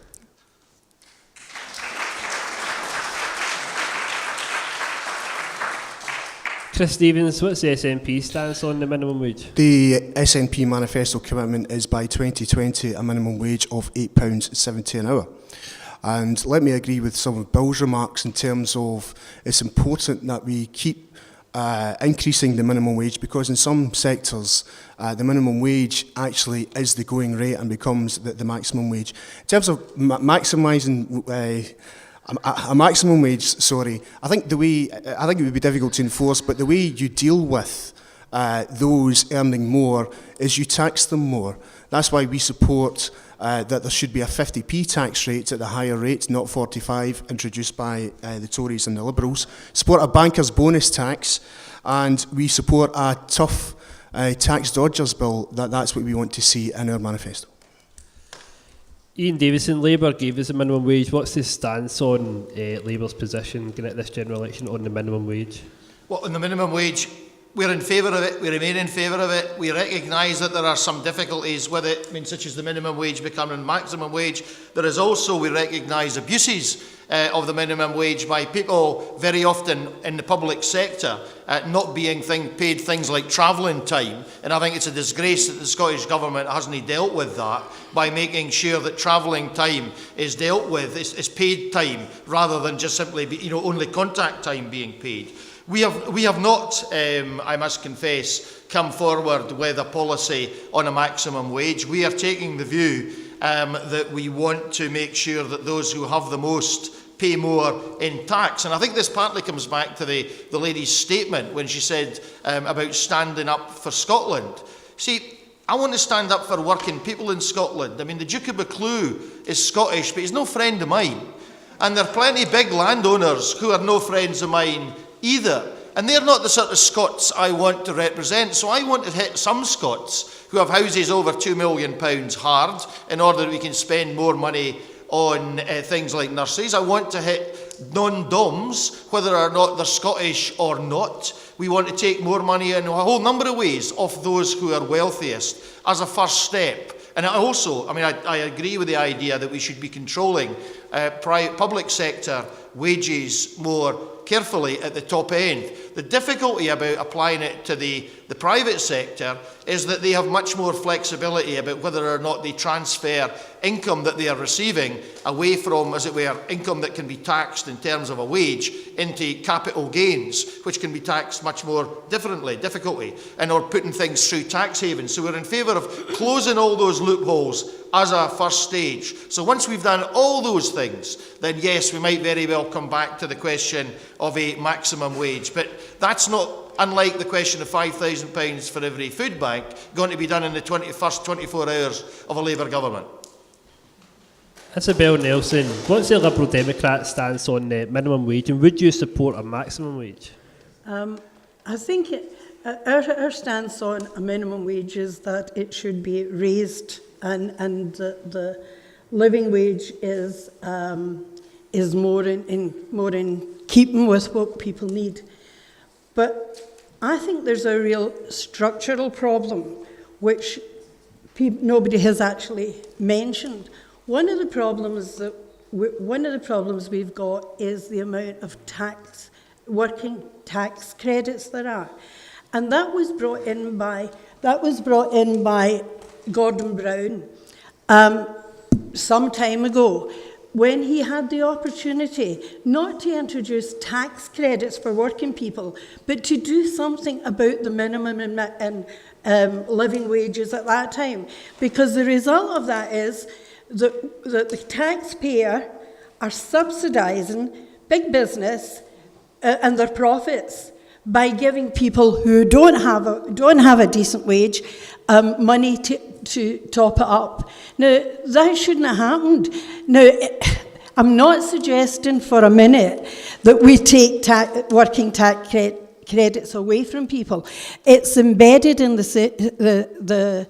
Chris Stevens, what's the SNP stance on the minimum wage? The SNP manifesto commitment is by 2020 a minimum wage of £8.70 an hour. And let me agree with some of Bill's remarks in terms of it's important that we keep increasing the minimum wage, because in some sectors the minimum wage actually is the going rate and becomes the maximum wage. In terms of maximising A maximum wage, sorry. I think it would be difficult to enforce, but the way you deal with those earning more is you tax them more. That's why we support that there should be a 50p tax rate at the higher rate, not 45, introduced by the Tories and the Liberals. Support a banker's bonus tax, and we support a tough tax dodgers bill. That's what we want to see in our manifesto. Ian Davison, Labour gave us a minimum wage. What's the stance on Labour's position going at this general election on the minimum wage? Well, on the minimum wage, we're in favour of it. We remain in favour of it. We recognise that there are some difficulties with it, such as the minimum wage becoming maximum wage. There is also, we recognise, abuses of the minimum wage by people very often in the public sector not being paid things like travelling time. And I think it's a disgrace that the Scottish Government hasn't dealt with that by making sure that travelling time is dealt with, is paid time, rather than just simply only contact time being paid. We have not, I must confess, come forward with a policy on a maximum wage. We are taking the view that we want to make sure that those who have the most pay more in tax. And I think this partly comes back to the lady's statement when she said about standing up for Scotland. See, I want to stand up for working people in Scotland. The Duke of Buccleuch is Scottish, but he's no friend of mine. And there are plenty of big landowners who are no friends of mine either. And they're not the sort of Scots I want to represent. So I want to hit some Scots who have houses over £2 million hard in order that we can spend more money on things like nurseries. I want to hit non-doms, whether or not they're Scottish or not. We want to take more money in a whole number of ways off those who are wealthiest as a first step. And I agree with the idea that we should be controlling public sector wages more carefully at the top end. The difficulty about applying it to the private sector is that they have much more flexibility about whether or not they transfer income that they are receiving away from, as it were, income that can be taxed in terms of a wage into capital gains, which can be taxed much more difficultly, and or putting things through tax havens. So we're in favour of closing all those loopholes as a first stage. So once we've done all those things, then yes, we might very well come back to the question of a maximum wage. But that's not, unlike the question of £5,000 for every food bank, going to be done in the first 24 hours of a Labour government. Isabel Nelson, what's the Liberal Democrat stance on the minimum wage, and would you support a maximum wage? I think our stance on a minimum wage is that it should be raised, and the living wage is more in keeping with what people need. But I think there's a real structural problem which nobody has actually mentioned. One of the problems we've got is the amount of working tax credits there are, and that was brought in by Gordon Brown some time ago, when he had the opportunity not to introduce tax credits for working people, but to do something about the minimum and living wages at that time. Because the result of that is that the taxpayer are subsidising big business and their profits by giving people who don't have a decent wage money to top it up. Now, that shouldn't have happened. Now, I'm not suggesting for a minute that we take working tax credits away from people. It's embedded in the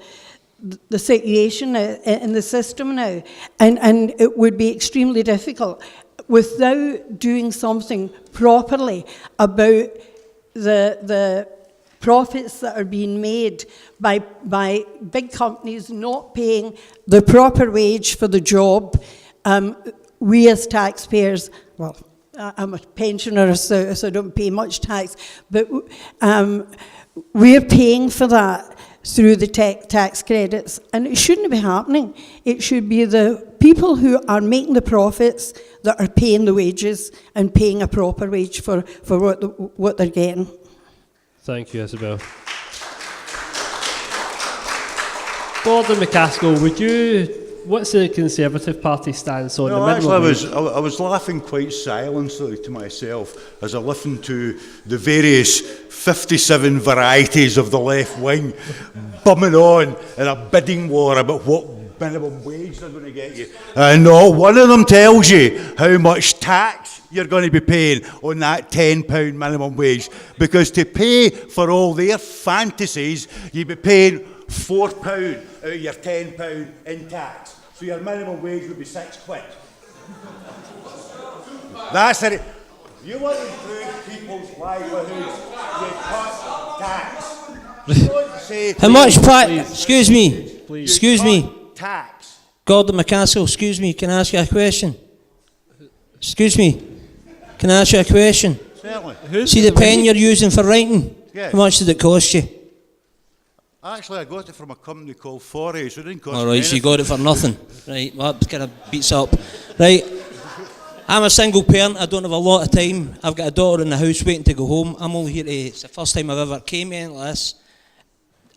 situation in the system now, and it would be extremely difficult without doing something properly about the profits that are being made by big companies not paying the proper wage for the job. We as taxpayers, well, I'm a pensioner, so I don't pay much tax, but we're paying for that through the tax credits, and it shouldn't be happening. It should be the people who are making the profits that are paying the wages and paying a proper wage for what they're getting. Thank you, Isabel. Gordon McCaskill, would you What's the Conservative Party stance on the No, minimum actually, wage? I was laughing quite silently to myself as I listened to the various 57 varieties of the left wing bumming on in a bidding war about what minimum wage they're going to get you. And not one of them tells you how much tax you're going to be paying on that £10 minimum wage. Because to pay for all their fantasies, you'd be paying £4 out of your £10 in tax. So your minimum wage would be £6. That's it. You want to improve people's livelihoods, you cut tax. You don't say How much excuse me. Tax. Gordon McCaskill, excuse me, can I ask you a question? Excuse me, can I ask you a question? Certainly. See the pen you're using for writing? Yeah. How much did it cost you? Actually, I got it from a company called Foray, so it didn't cost me Alright, so you anything. got it for nothing. Right, well, that kind of beats up. Right, I'm a single parent, I don't have a lot of time. I've got a daughter in the house waiting to go home. I'm only here it's the first time I've ever came in like this.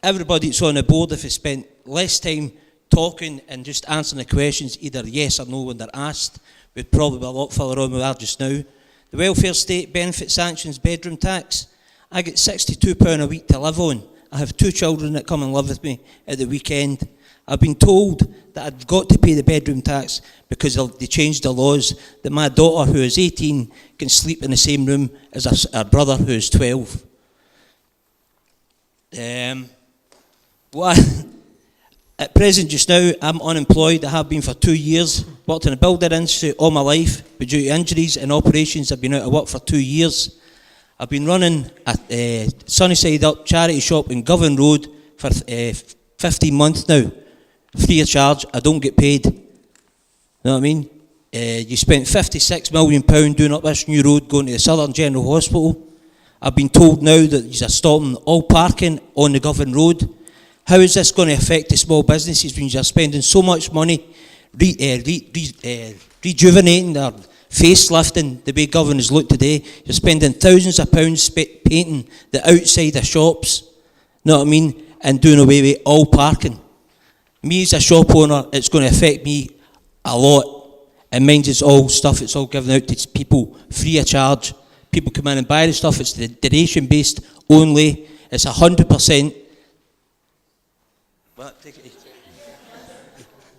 Everybody that's on the board, if they spent less time talking and just answering the questions, either yes or no when they're asked, we'd probably be a lot further on we are just now. The welfare state, benefit sanctions, bedroom tax. I get £62 a week to live on. I have 2 children that come and live with me at the weekend. I've been told that I've got to pay the bedroom tax because they changed the laws that my daughter, who is 18, can sleep in the same room as her brother, who is 12. At present, just now, I'm unemployed. I have been for 2 years. Worked in a building industry all my life, but due to injuries and operations, I've been out of work for 2 years. I've been running a Sunnyside Up charity shop in Govan Road for 15 months now, free of charge. I don't get paid. You know what I mean? You spent £56 million doing up this new road going to the Southern General Hospital. I've been told now that you're stopping all parking on the Govan Road. How is this going to affect the small businesses when you're spending so much money rejuvenating or facelifting the way Govan has looked today? You're spending thousands of pounds painting the outside of shops, know what I mean, and doing away with all parking. Me as a shop owner, it's going to affect me a lot. And mine is all stuff, it's all given out to people free of charge. People come in and buy the stuff, it's the donation based only, it's 100%. What? Take it.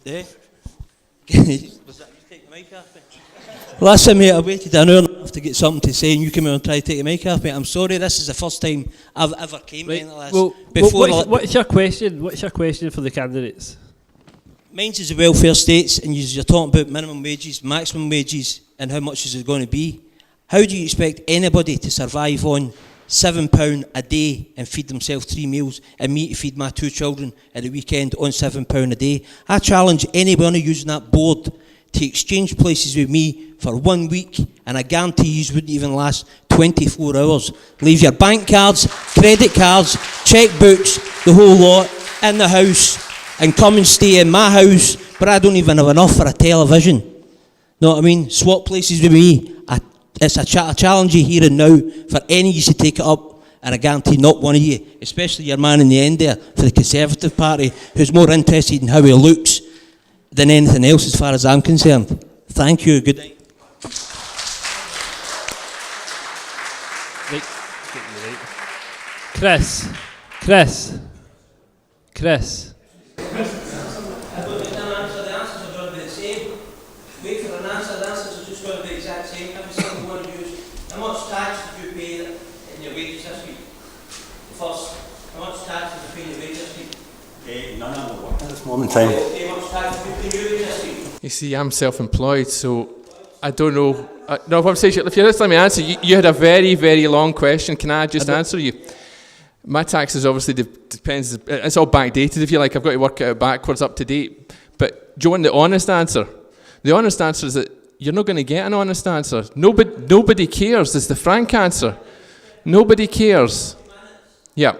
Eh? Was that you take the mic off me? Last time, mate, I waited an hour and a half to get something to say, and you came in and tried to take the mic off me. I'm sorry, this is the first time I've ever came in like this. Well, what's your question? What's your question for the candidates? Mine's is the welfare states, and you're talking about minimum wages, maximum wages, and how much is it going to be. How do you expect anybody to survive on £7 a day and feed themselves 3 meals, and me to feed my 2 children at the weekend on £7 a day? I challenge anyone using that board to exchange places with me for 1 week, and I guarantee you wouldn't even last 24 hours. Leave your bank cards, credit cards, checkbooks, the whole lot in the house, and come and stay in my house, but I don't even have enough for a television. Know what I mean? Swap places with me. It's a challenge you here and now for any of you to take it up, and I guarantee not one of you, especially your man in the end there for the Conservative Party, who's more interested in how he looks than anything else as far as I'm concerned. Thank you, good night. Chris. Wait for an answer. The answers are just going to be the exact same. Every single one of you. How much tax did you pay in your wages this week? First, how much tax did you pay in your wages this week? None of them work at this moment in time. How much tax did you pay in your wages this week? You see, I'm self-employed, so I don't know. No, if you just let me answer, you had a very, very long question. Can I just answer you? My taxes obviously depends. It's all backdated, if you like. I've got to work it out backwards, up to date. But do you want the honest answer? The honest answer is that you're not going to get an honest answer. Nobody cares. It's the frank answer. Nobody cares. Yeah.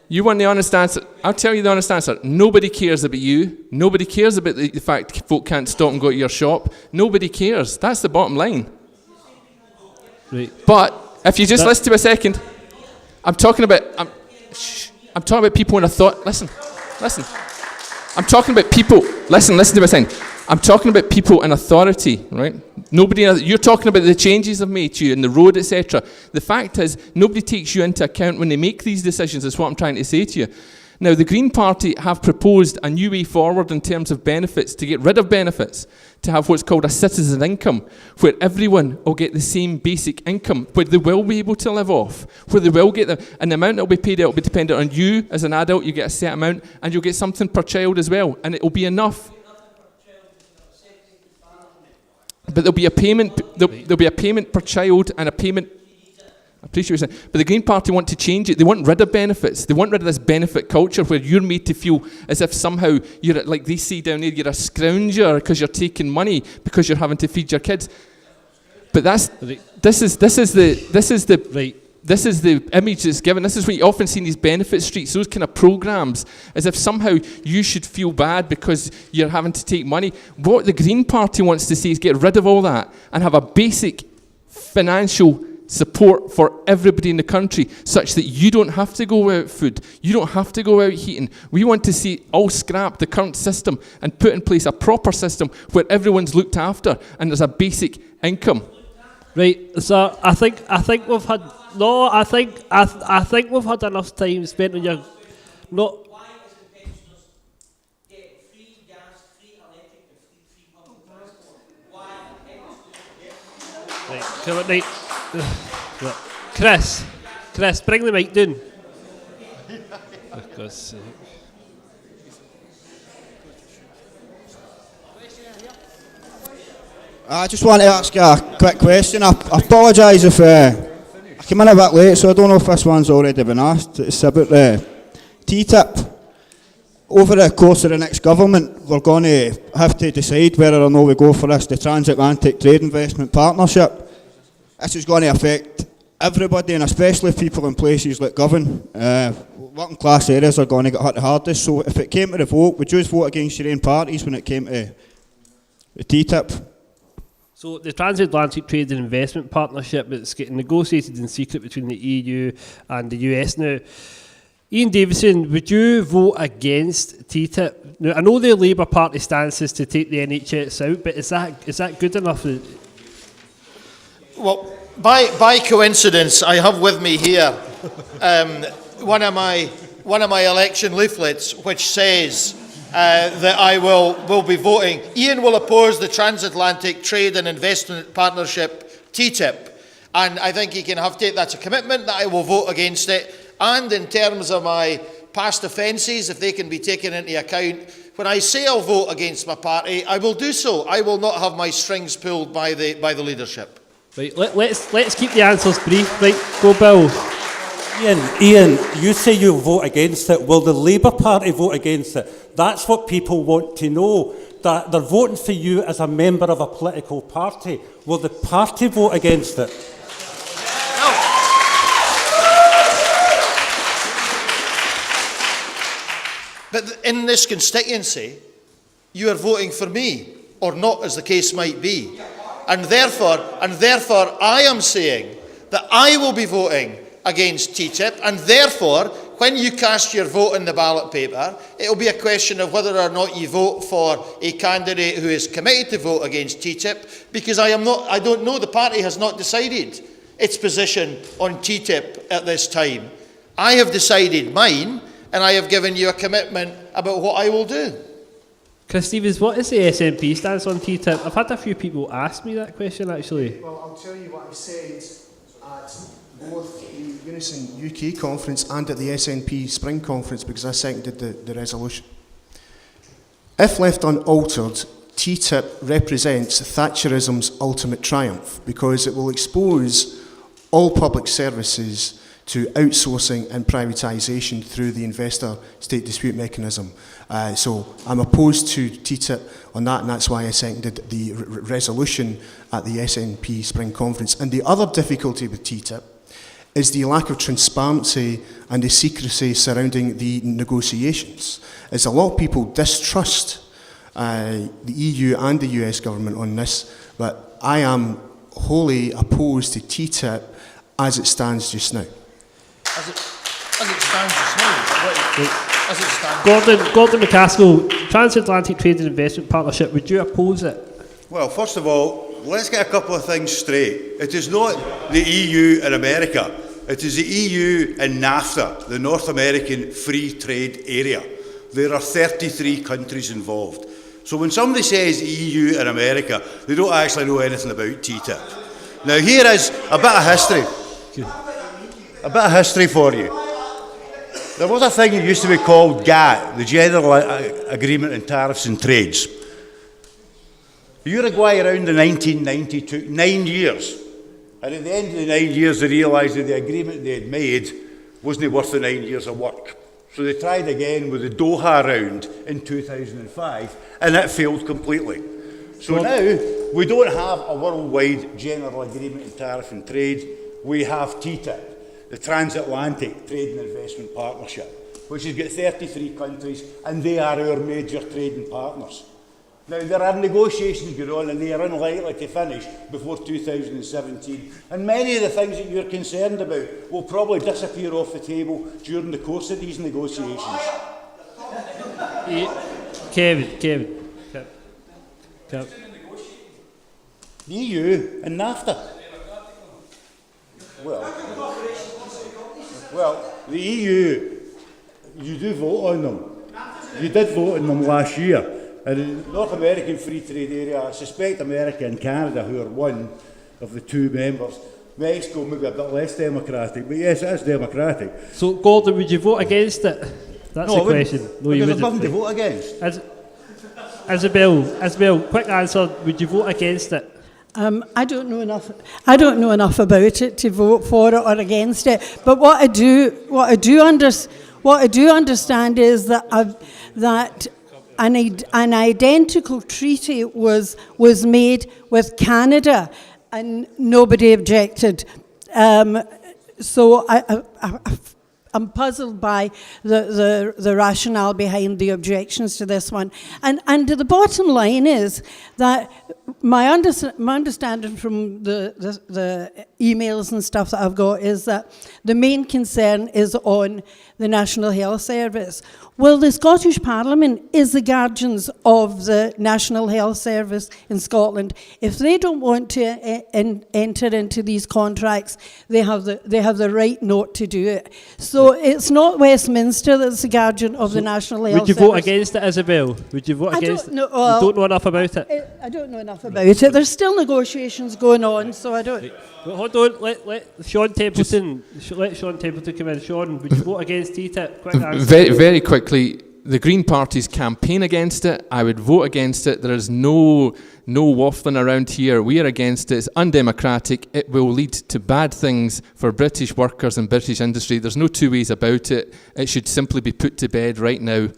You want the honest answer? I'll tell you the honest answer. Nobody cares about you. Nobody cares about the fact folk can't stop and go to your shop. Nobody cares. That's the bottom line. Right. But if you just listen to me a second, I'm talking about people when I thought. Listen. I'm talking about people. Listen to what I'm saying. I'm talking about people in authority, right? You're talking about the changes I've made to you in the road, etc. The fact is, nobody takes you into account when they make these decisions, is what I'm trying to say to you. Now, the Green Party have proposed a new way forward in terms of benefits, to get rid of benefits, to have what's called a citizen income, where everyone will get the same basic income, where they will be able to live off, where they will get and the amount that will be paid out will be dependent on you as an adult. You get a set amount, and you'll get something per child as well, and it will be enough. But there'll be a payment. There'll be a payment per child and a payment. I appreciate what you're saying. But the Green Party want to change it. They want rid of benefits. They want rid of this benefit culture where you're made to feel as if somehow you're, like they say down here, you're a scrounger because you're taking money because you're having to feed your kids. But this is the image that's given. This is what you often see in these benefit streets, those kind of programs, as if somehow you should feel bad because you're having to take money. What the Green Party wants to see is get rid of all that and have a basic financial support for everybody in the country, such that you don't have to go without food, you don't have to go out heating. We want to see all scrap the current system and put in place a proper system where everyone's looked after and there's a basic income. Right, so I think we've had I think we've had enough time spent on your not. Right, come on, right. Chris, bring the mic down. For God's sake. I just want to ask a quick question. I apologise if I came in a bit late, so I don't know if this one's already been asked. It's about the TTIP. Over the course of the next government, we're going to have to decide whether or not we go for this, the Transatlantic Trade Investment Partnership. This is going to affect everybody, and especially people in places like Govan. Working class areas are going to get hit the hardest. So if it came to the vote, would you vote against your own parties when it came to the TTIP? So the Transatlantic Trade and Investment Partnership that's getting negotiated in secret between the EU and the US now. Ian Davison, would you vote against TTIP? Now, I know the Labour Party stance is to take the NHS out, but is that good enough? Well, by coincidence, I have with me here one of my election leaflets, which says that I will be voting. Ian will oppose the Transatlantic Trade and Investment Partnership, TTIP, and I think he can that's a commitment that I will vote against it. And in terms of my past offences, if they can be taken into account, when I say I'll vote against my party, I will do so. I will not have my strings pulled by the leadership. Right, let's keep the answers brief. Right, go Bill. Ian, you say you'll vote against it. Will the Labour Party vote against it? That's what people want to know. That they're voting for you as a member of a political party. Will the party vote against it? But in this constituency, you are voting for me, or not, as the case might be. And therefore, I am saying that I will be voting against TTIP, and therefore, when you cast your vote in the ballot paper, it will be a question of whether or not you vote for a candidate who is committed to vote against TTIP, because I don't know, the party has not decided its position on TTIP at this time. I have decided mine, and I have given you a commitment about what I will do. Chris Stevens, what is the SNP stance on TTIP? I've had a few people ask me that question, actually. Well, I'll tell you what I said at both the Unison UK conference and at the SNP Spring conference, because I seconded the resolution. If left unaltered, TTIP represents Thatcherism's ultimate triumph, because it will expose all public services to outsourcing and privatisation through the investor-state dispute mechanism. So I'm opposed to TTIP on that, and that's why I seconded the resolution at the SNP Spring Conference. And the other difficulty with TTIP is the lack of transparency and the secrecy surrounding the negotiations. As a lot of people distrust the EU and the US government on this, but I am wholly opposed to TTIP as it stands just now. As it stands just now. as it stands. Gordon McCaskill, Transatlantic Trade and Investment Partnership, would you oppose it? Well, first of all, let's get a couple of things straight. It is not the EU and America. It is the EU and NAFTA, the North American Free Trade Area. There are 33 countries involved. So when somebody says EU and America, they don't actually know anything about TTIP. Now here is a bit of history. A bit of history for you. There was a thing that used to be called GATT, the General Agreement on Tariffs and Trades. Uruguay around the 1992, 9 years. And at the end of the 9 years, they realised that the agreement they had made wasn't worth the 9 years of work. So they tried again with the Doha round in 2005, and it failed completely. So now, we don't have a worldwide general agreement on tariff and trade. We have TTIP, the Transatlantic Trade and Investment Partnership, which has got 33 countries, and they are our major trading partners. Now, there are negotiations going on, and they are unlikely to finish before 2017. And many of the things that you're concerned about will probably disappear off the table during the course of these negotiations. Kevin. The EU and NAFTA. Well, the EU, you do vote on them. You did vote on them last year. And the North American Free Trade Area, I suspect America and Canada, who are one of the two members. Mexico may be a bit less democratic, but yes, it is democratic. So, Gordon, would you vote against it? That's the question. No, you wouldn't. There's nothing to vote against. Isabel, quick answer, would you vote against it? I don't know enough about it to vote for it or against it. But what I do understand is that an identical treaty was made with Canada, and nobody objected. So I'm puzzled by the rationale behind the objections to this one. And the bottom line is that my understanding from the emails and stuff that I've got is that the main concern is on the National Health Service. Well, the Scottish Parliament is the guardians of the National Health Service in Scotland. If they don't want to enter into these contracts, they have the right not to do it. So it's not Westminster that's the guardian of the National Health Service. Would you vote against it, Isabel? Would you vote against it? You don't know enough about it? I don't know enough about it. There's still negotiations going on, so I don't... Well, hold on, let Sean Templeton come in. Sean, would you vote against TTIP? Quick answer. Very quickly, the Green Party's campaign against it. I would vote against it. There is no waffling around here. We are against it. It's undemocratic. It will lead to bad things for British workers and British industry. There's no two ways about it. It should simply be put to bed right now.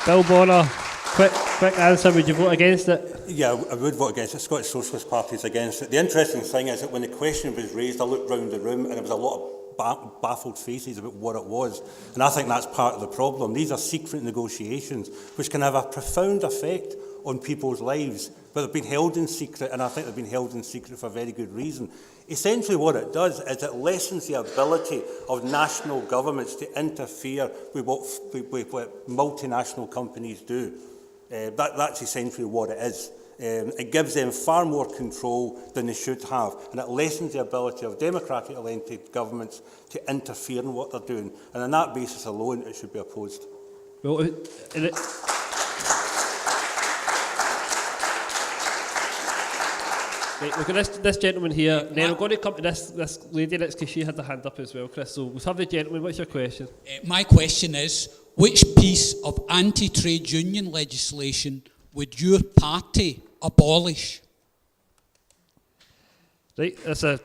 Bill Bonner, quick answer, would you vote against it? Yeah, I would vote against it. The Scottish Socialist Party is against it. The interesting thing is that when the question was raised, I looked round the room and there was a lot of baffled faces about what it was. And I think that's part of the problem. These are secret negotiations which can have a profound effect on people's lives, but they've been held in secret, and I think they've been held in secret for a very good reason. Essentially what it does is it lessens the ability of national governments to interfere with what multinational companies do. That's essentially what it is. It gives them far more control than they should have, and it lessens the ability of democratically elected governments to interfere in what they're doing. And on that basis alone, it should be opposed. Well, right, we've got this gentleman here. Then we're going to come to this lady next, because she had her hand up as well, Chris. So we'll have the gentleman. What's your question? My question is, which piece of anti-trade union legislation would your party abolish? Right, that's a...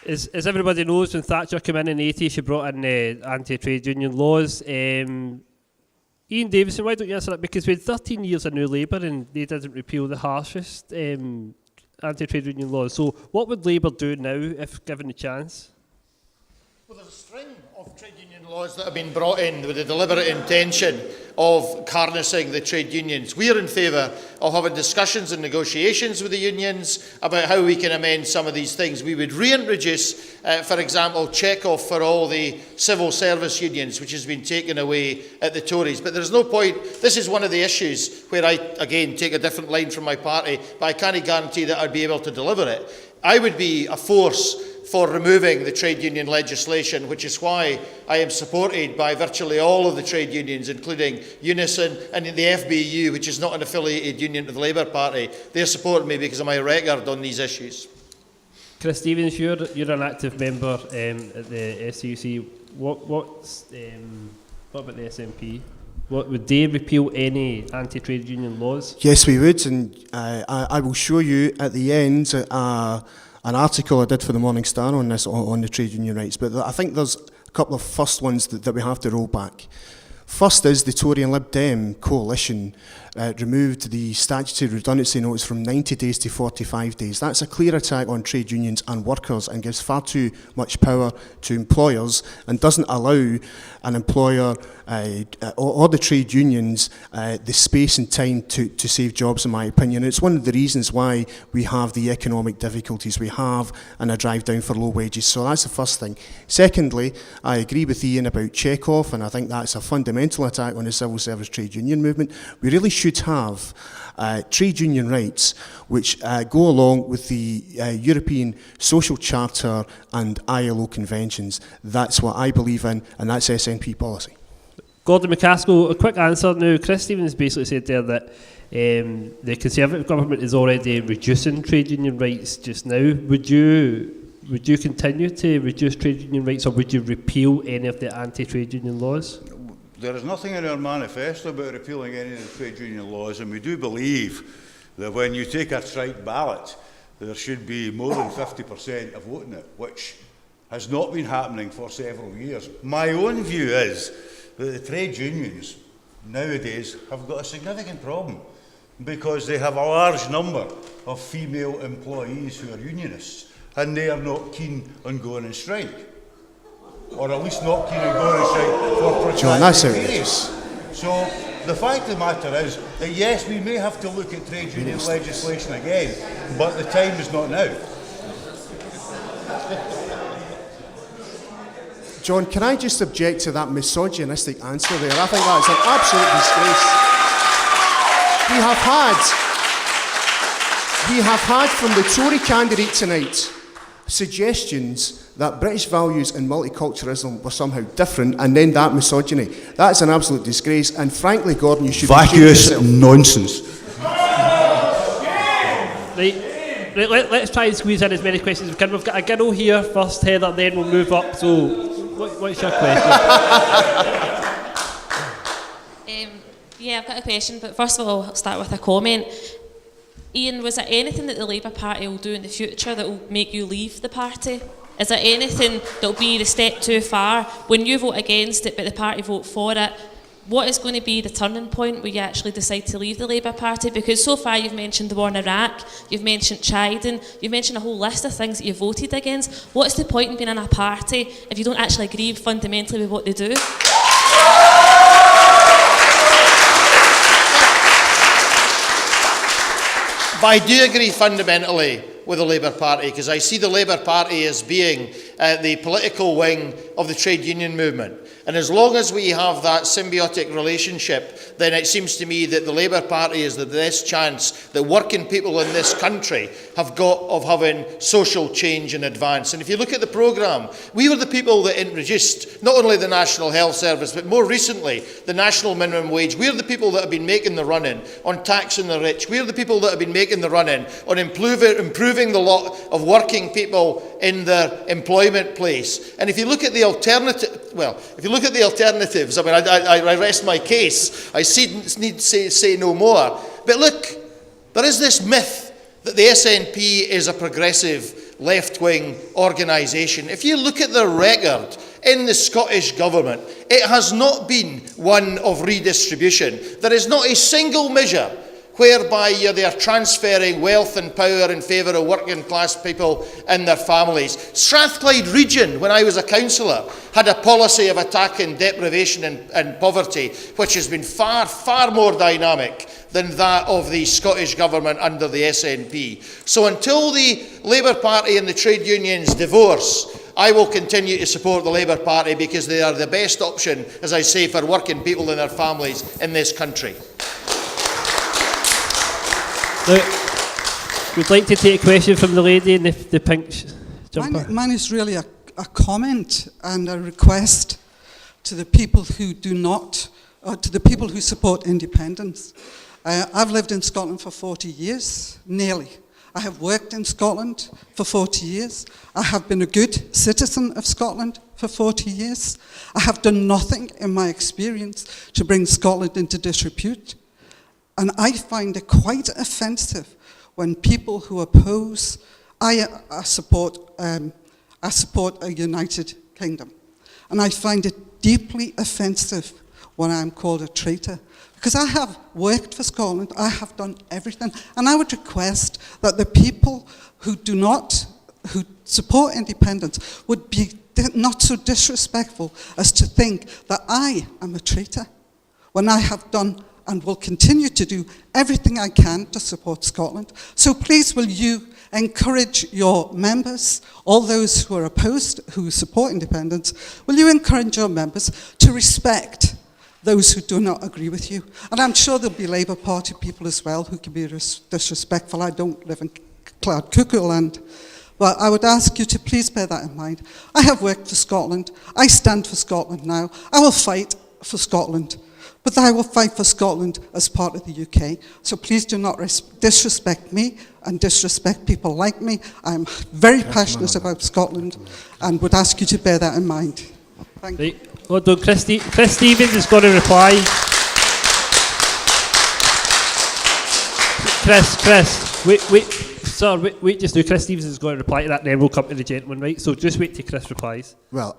As everybody knows, when Thatcher came in the 80s, she brought in anti-trade union laws. Ian Davison, why don't you answer that? Because we had 13 years of New Labour and they didn't repeal the harshest anti-trade union laws. So what would Labour do now if given the chance? Well, there's a string of of trade union laws that have been brought in with the deliberate intention of harnessing the trade unions. We are in favour of having discussions and negotiations with the unions about how we can amend some of these things. We would reintroduce, for example, check-off for all the civil service unions, which has been taken away at the Tories. But there's no point. This is one of the issues where I, again, take a different line from my party, but I can't guarantee that I'd be able to deliver it. I would be a force for removing the trade union legislation, which is why I am supported by virtually all of the trade unions, including Unison and the FBU, which is not an affiliated union of the Labour Party. They're supporting me because of my record on these issues. Chris Stevens, you're an active member at the SUC. What about the SNP? Would they repeal any anti-trade union laws? Yes, we would, and I will show you at the end an article I did for the Morning Star on this, on the trade union rights, but I think there's a couple of first ones that we have to roll back. First is the Tory and Lib Dem coalition removed the statutory redundancy notice from 90 days to 45 days. That's a clear attack on trade unions and workers and gives far too much power to employers and doesn't allow an employer or the trade unions the space and time to save jobs, in my opinion. It's one of the reasons why we have the economic difficulties we have and a drive down for low wages. So that's the first thing. Secondly, I agree with Ian about check-off, and I think that's a fundamental attack on the civil service trade union movement. We really should have trade union rights which go along with the European Social Charter and ILO conventions. That's what I believe in, and that's SNP policy. Gordon McCaskill, a quick answer now. Chris Stevens basically said there that the Conservative government is already reducing trade union rights just now. Would you continue to reduce trade union rights, or would you repeal any of the anti-trade union laws? There is nothing in our manifesto about repealing any of the trade union laws, and we do believe that when you take a trite ballot, there should be more than 50% of voting it, which has not been happening for several years. My own view is that the trade unions nowadays have got a significant problem because they have a large number of female employees who are unionists, and they are not keen on going on strike. Or at least not keen on going on strike for protracted periods. So the fact of the matter is that yes, we may have to look at trade union legislation again, but the time is not now. John, can I just object to that misogynistic answer there? I think that is an absolute disgrace. We have had from the Tory candidate tonight suggestions that British values and multiculturalism were somehow different, and then that misogyny. That's an absolute disgrace, and frankly, Gordon, you should vacuous nonsense. Let's try and squeeze in as many questions as we can. We've got a girl here first, Heather, then we'll move up. So, what's your question? Yeah, I've got a question, but first of all, I'll start with a comment. Ian, was there anything that the Labour Party will do in the future that will make you leave the party? Is there anything that will be the step too far? When you vote against it but the party vote for it, what is going to be the turning point where you actually decide to leave the Labour Party? Because so far you've mentioned the war in Iraq, you've mentioned Trident, you've mentioned a whole list of things that you voted against. What's the point in being in a party if you don't actually agree fundamentally with what they do? But I do agree fundamentally with the Labour Party, because I see the Labour Party as being the political wing of the trade union movement. And as long as we have that symbiotic relationship, then it seems to me that the Labour Party is the best chance that working people in this country have got of having social change and advance. And if you look at the programme, we were the people that introduced not only the National Health Service, but more recently, the National Minimum Wage. We're the people that have been making the run-in on taxing the rich. We're the people that have been making the run-in on improving the lot of working people in their employment place. And if you look at the alternatives, I mean, I rest my case. I need to say no more. But look, there is this myth that the SNP is a progressive left-wing organisation. If you look at the record in the Scottish Government, it has not been one of redistribution. There is not a single measure whereby they are transferring wealth and power in favour of working class people and their families. Strathclyde region, when I was a councillor, had a policy of attacking deprivation and poverty, which has been far, far more dynamic than that of the Scottish Government under the SNP. So until the Labour Party and the trade unions divorce, I will continue to support the Labour Party because they are the best option, as I say, for working people and their families in this country. We'd like to take a question from the lady in the pink jumper. Mine is really a comment and a request to the people who do not, to the people who support independence. I've lived in Scotland for 40 years, nearly. I have worked in Scotland for 40 years. I have been a good citizen of Scotland for 40 years. I have done nothing in my experience to bring Scotland into disrepute. And I find it quite offensive when people who oppose, I support a United Kingdom. And I find it deeply offensive when I'm called a traitor. Because I have worked for Scotland, I have done everything. And I would request that the people who support independence would be not so disrespectful as to think that I am a traitor when I have done and will continue to do everything I can to support Scotland. So please will you encourage your members, all those who are opposed, who support independence, will you encourage your members to respect those who do not agree with you? And I'm sure there'll be Labour Party people as well who can be disrespectful. I don't live in cloud cuckoo land. But I would ask you to please bear that in mind. I have worked for Scotland. I stand for Scotland now. I will fight for Scotland. But I will fight for Scotland as part of the UK. So please do not disrespect me and disrespect people like me. I'm very passionate about Scotland and would ask you to bear that in mind. Thank you. Hold on, Chris Stevens is going to reply. Wait just now. Chris Stevens is going to reply to that, and then we'll come to the gentleman, right? So just wait till Chris replies. Well,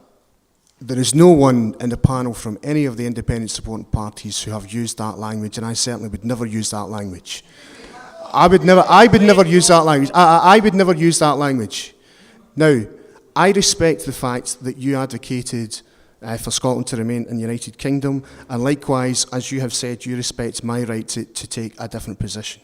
there is no one in the panel from any of the independent supporting parties who have used that language, and I certainly would never use that language. I would never use that language. I would never use that language. Now, I respect the fact that you advocated for Scotland to remain in the United Kingdom, and likewise, as you have said, you respect my right to take a different position.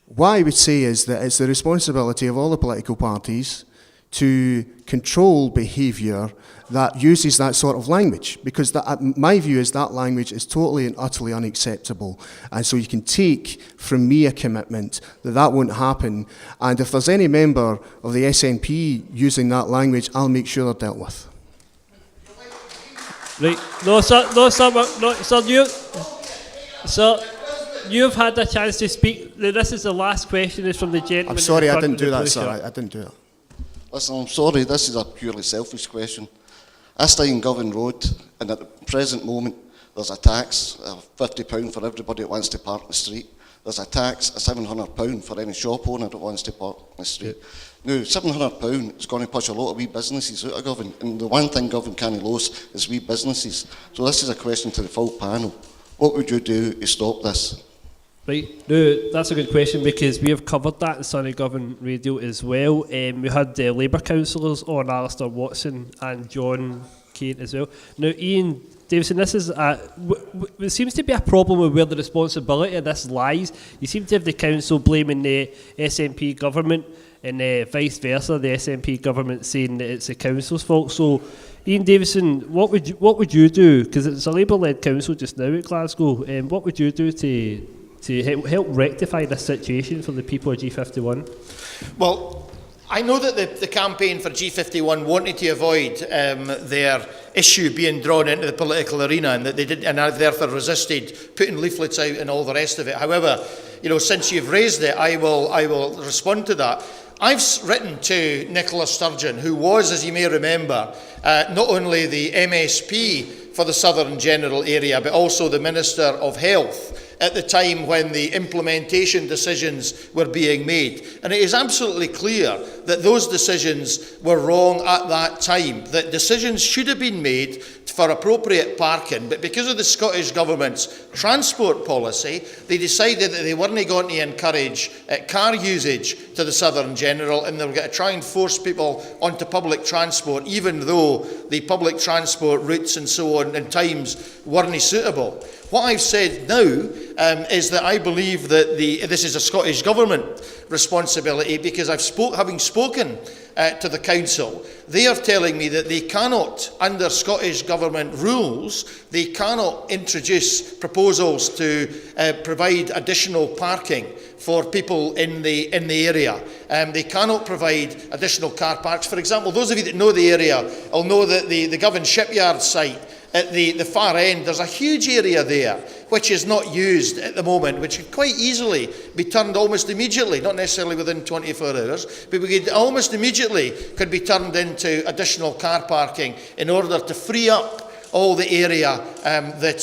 What I would say is that it's the responsibility of all the political parties to control behaviour that uses that sort of language, because my view is that language is totally and utterly unacceptable, and so you can take from me a commitment that that won't happen, and if there's any member of the SNP using that language, I'll make sure they're dealt with. Right, sir, you've had a chance to speak. This is the last question, is from the gentleman. I'm sorry, I didn't do that, sir. I didn't do that. Listen, I'm sorry, this is a purely selfish question. I stay in Govan Road, and at the present moment, there's a tax of £50 for everybody that wants to park in the street. There's a tax of £700 for any shop owner that wants to park in the street. Now, £700 is going to push a lot of wee businesses out of Govan, and the one thing Govan can't lose is wee businesses. So this is a question to the full panel. What would you do to stop this? Right, no, that's a good question, because we have covered that in Sunny Govan Radio as well. We had Labour councillors on, Alistair Watson and John Kane as well. Now, Ian Davison, this is it seems to be a problem with where the responsibility of this lies. You seem to have the council blaming the SNP government, and vice versa, the SNP government saying that it's the council's fault. So, Ian Davison, what would you do? Because it's a Labour-led council just now at Glasgow. What would you do to help rectify this situation for the people of G51? Well, I know that the campaign for G51 wanted to avoid their issue being drawn into the political arena, and that they did, and therefore resisted putting leaflets out and all the rest of it. However, since you've raised it, I will respond to that. I've written to Nicola Sturgeon, who was, as you may remember, not only the MSP for the Southern General Area, but also the Minister of Health at the time when the implementation decisions were being made. And it is absolutely clear that those decisions were wrong at that time, that decisions should have been made for appropriate parking, but because of the Scottish Government's transport policy, they decided that they weren't going to encourage car usage to the Southern General, and they were going to try and force people onto public transport, even though the public transport routes and so on and times weren't suitable. What I've said now is that I believe that this is a Scottish Government responsibility, because having spoken to the Council, they are telling me that they cannot, under Scottish Government rules, they cannot introduce proposals to provide additional parking for people in the area. They cannot provide additional car parks. For example, those of you that know the area will know that the Govan shipyard site at the far end, there's a huge area there which is not used at the moment, which could quite easily be turned almost immediately, not necessarily within 24 hours, but we could almost immediately could be turned into additional car parking in order to free up all the area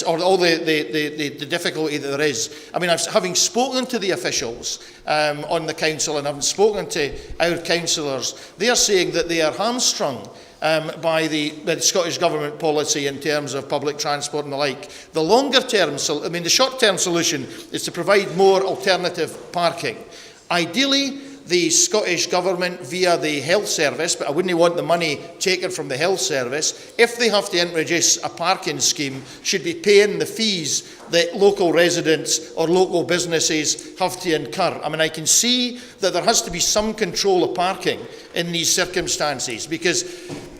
all the difficulty that there is. I mean, having spoken to the officials on the council and having spoken to our councillors, they are saying that they are hamstrung by the Scottish Government policy in terms of public transport and the like. The longer term, the short term solution is to provide more alternative parking. Ideally, the Scottish Government via the health service, but I wouldn't want the money taken from the health service, if they have to introduce a parking scheme, should be paying the fees that local residents or local businesses have to incur. I mean, I can see that there has to be some control of parking in these circumstances, because,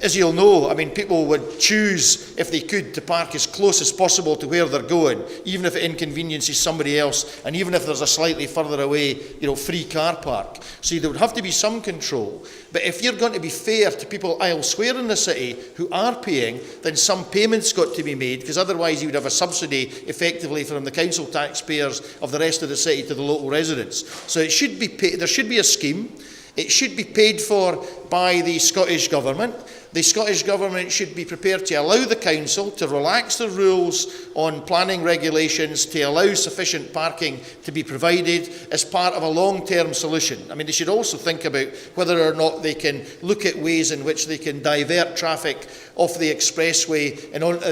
as you'll know, I mean, people would choose, if they could, to park as close as possible to where they're going, even if it inconveniences somebody else, and even if there's a slightly further away, free car park. So there would have to be some control. But if you're going to be fair to people elsewhere in the city who are paying, then some payments got to be made, because otherwise you would have a subsidy effectively from the council taxpayers of the rest of the city to the local residents. So it should be paid, there should be a scheme. It should be paid for by the Scottish Government. The Scottish Government should be prepared to allow the Council to relax the rules on planning regulations to allow sufficient parking to be provided as part of a long-term solution. I mean, they should also think about whether or not they can look at ways in which they can divert traffic off the expressway and onto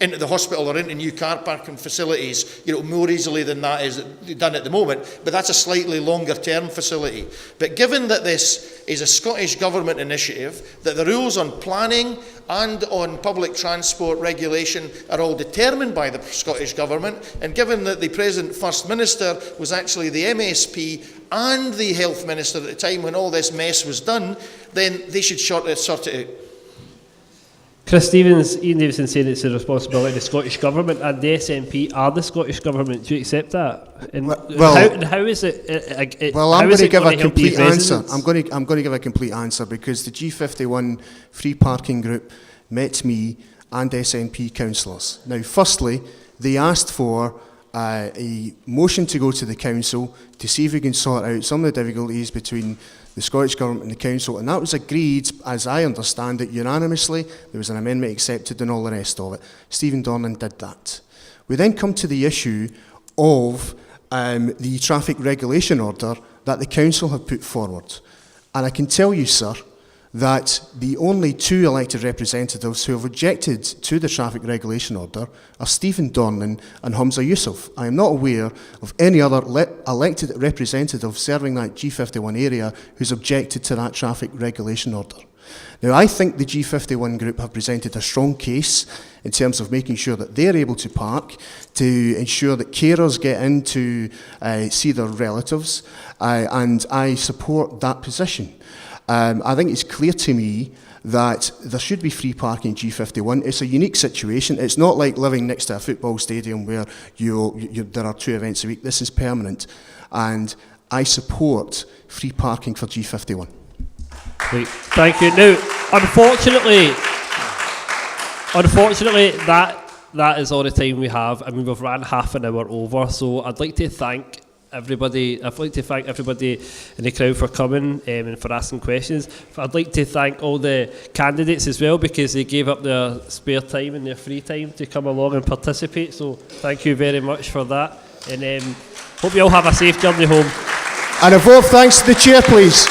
into the hospital or into new car parking facilities, more easily than that is done at the moment. But that's a slightly longer-term facility. But given that this is a Scottish Government initiative, that the rules on planning and on public transport regulation are all determined by the Scottish Government, and given that the present First Minister was actually the MSP and the Health Minister at the time when all this mess was done, then they should sort it out. Chris Stevens, Ian Davison saying it's the responsibility of the Scottish Government, and the SNP are the Scottish Government. Do you accept that? And how is it? Well, I'm going to give a complete answer. I'm going to give a complete answer, because the G51 free parking group met me and SNP councillors. Now, firstly, they asked for a motion to go to the council to see if we can sort out some of the difficulties between the Scottish Government and the Council, and that was agreed, as I understand it, unanimously. There was an amendment accepted and all the rest of it. Stephen Dornan did that. We then come to the issue of the traffic regulation order that the Council have put forward. And I can tell you, sir, that the only two elected representatives who have objected to the traffic regulation order are Stephen Dornan and Hamza Yusuf. I am not aware of any other elected representative serving that G51 area who's objected to that traffic regulation order. Now, I think the G51 group have presented a strong case in terms of making sure that they're able to park, to ensure that carers get in to see their relatives, and I support that position. I think it's clear to me that there should be free parking in G51. It's a unique situation. It's not like living next to a football stadium where there are 2 events a week. This is permanent. And I support free parking for G51. Great. Thank you. Now, unfortunately, that is all the time we have. I mean, we've ran half an hour over, so I'd like to thank everybody. I'd like to thank everybody in the crowd for coming and for asking questions. I'd like to thank all the candidates as well, because they gave up their spare time and their free time to come along and participate. So thank you very much for that. And hope you all have a safe journey home. And a vote of thanks to the chair, please.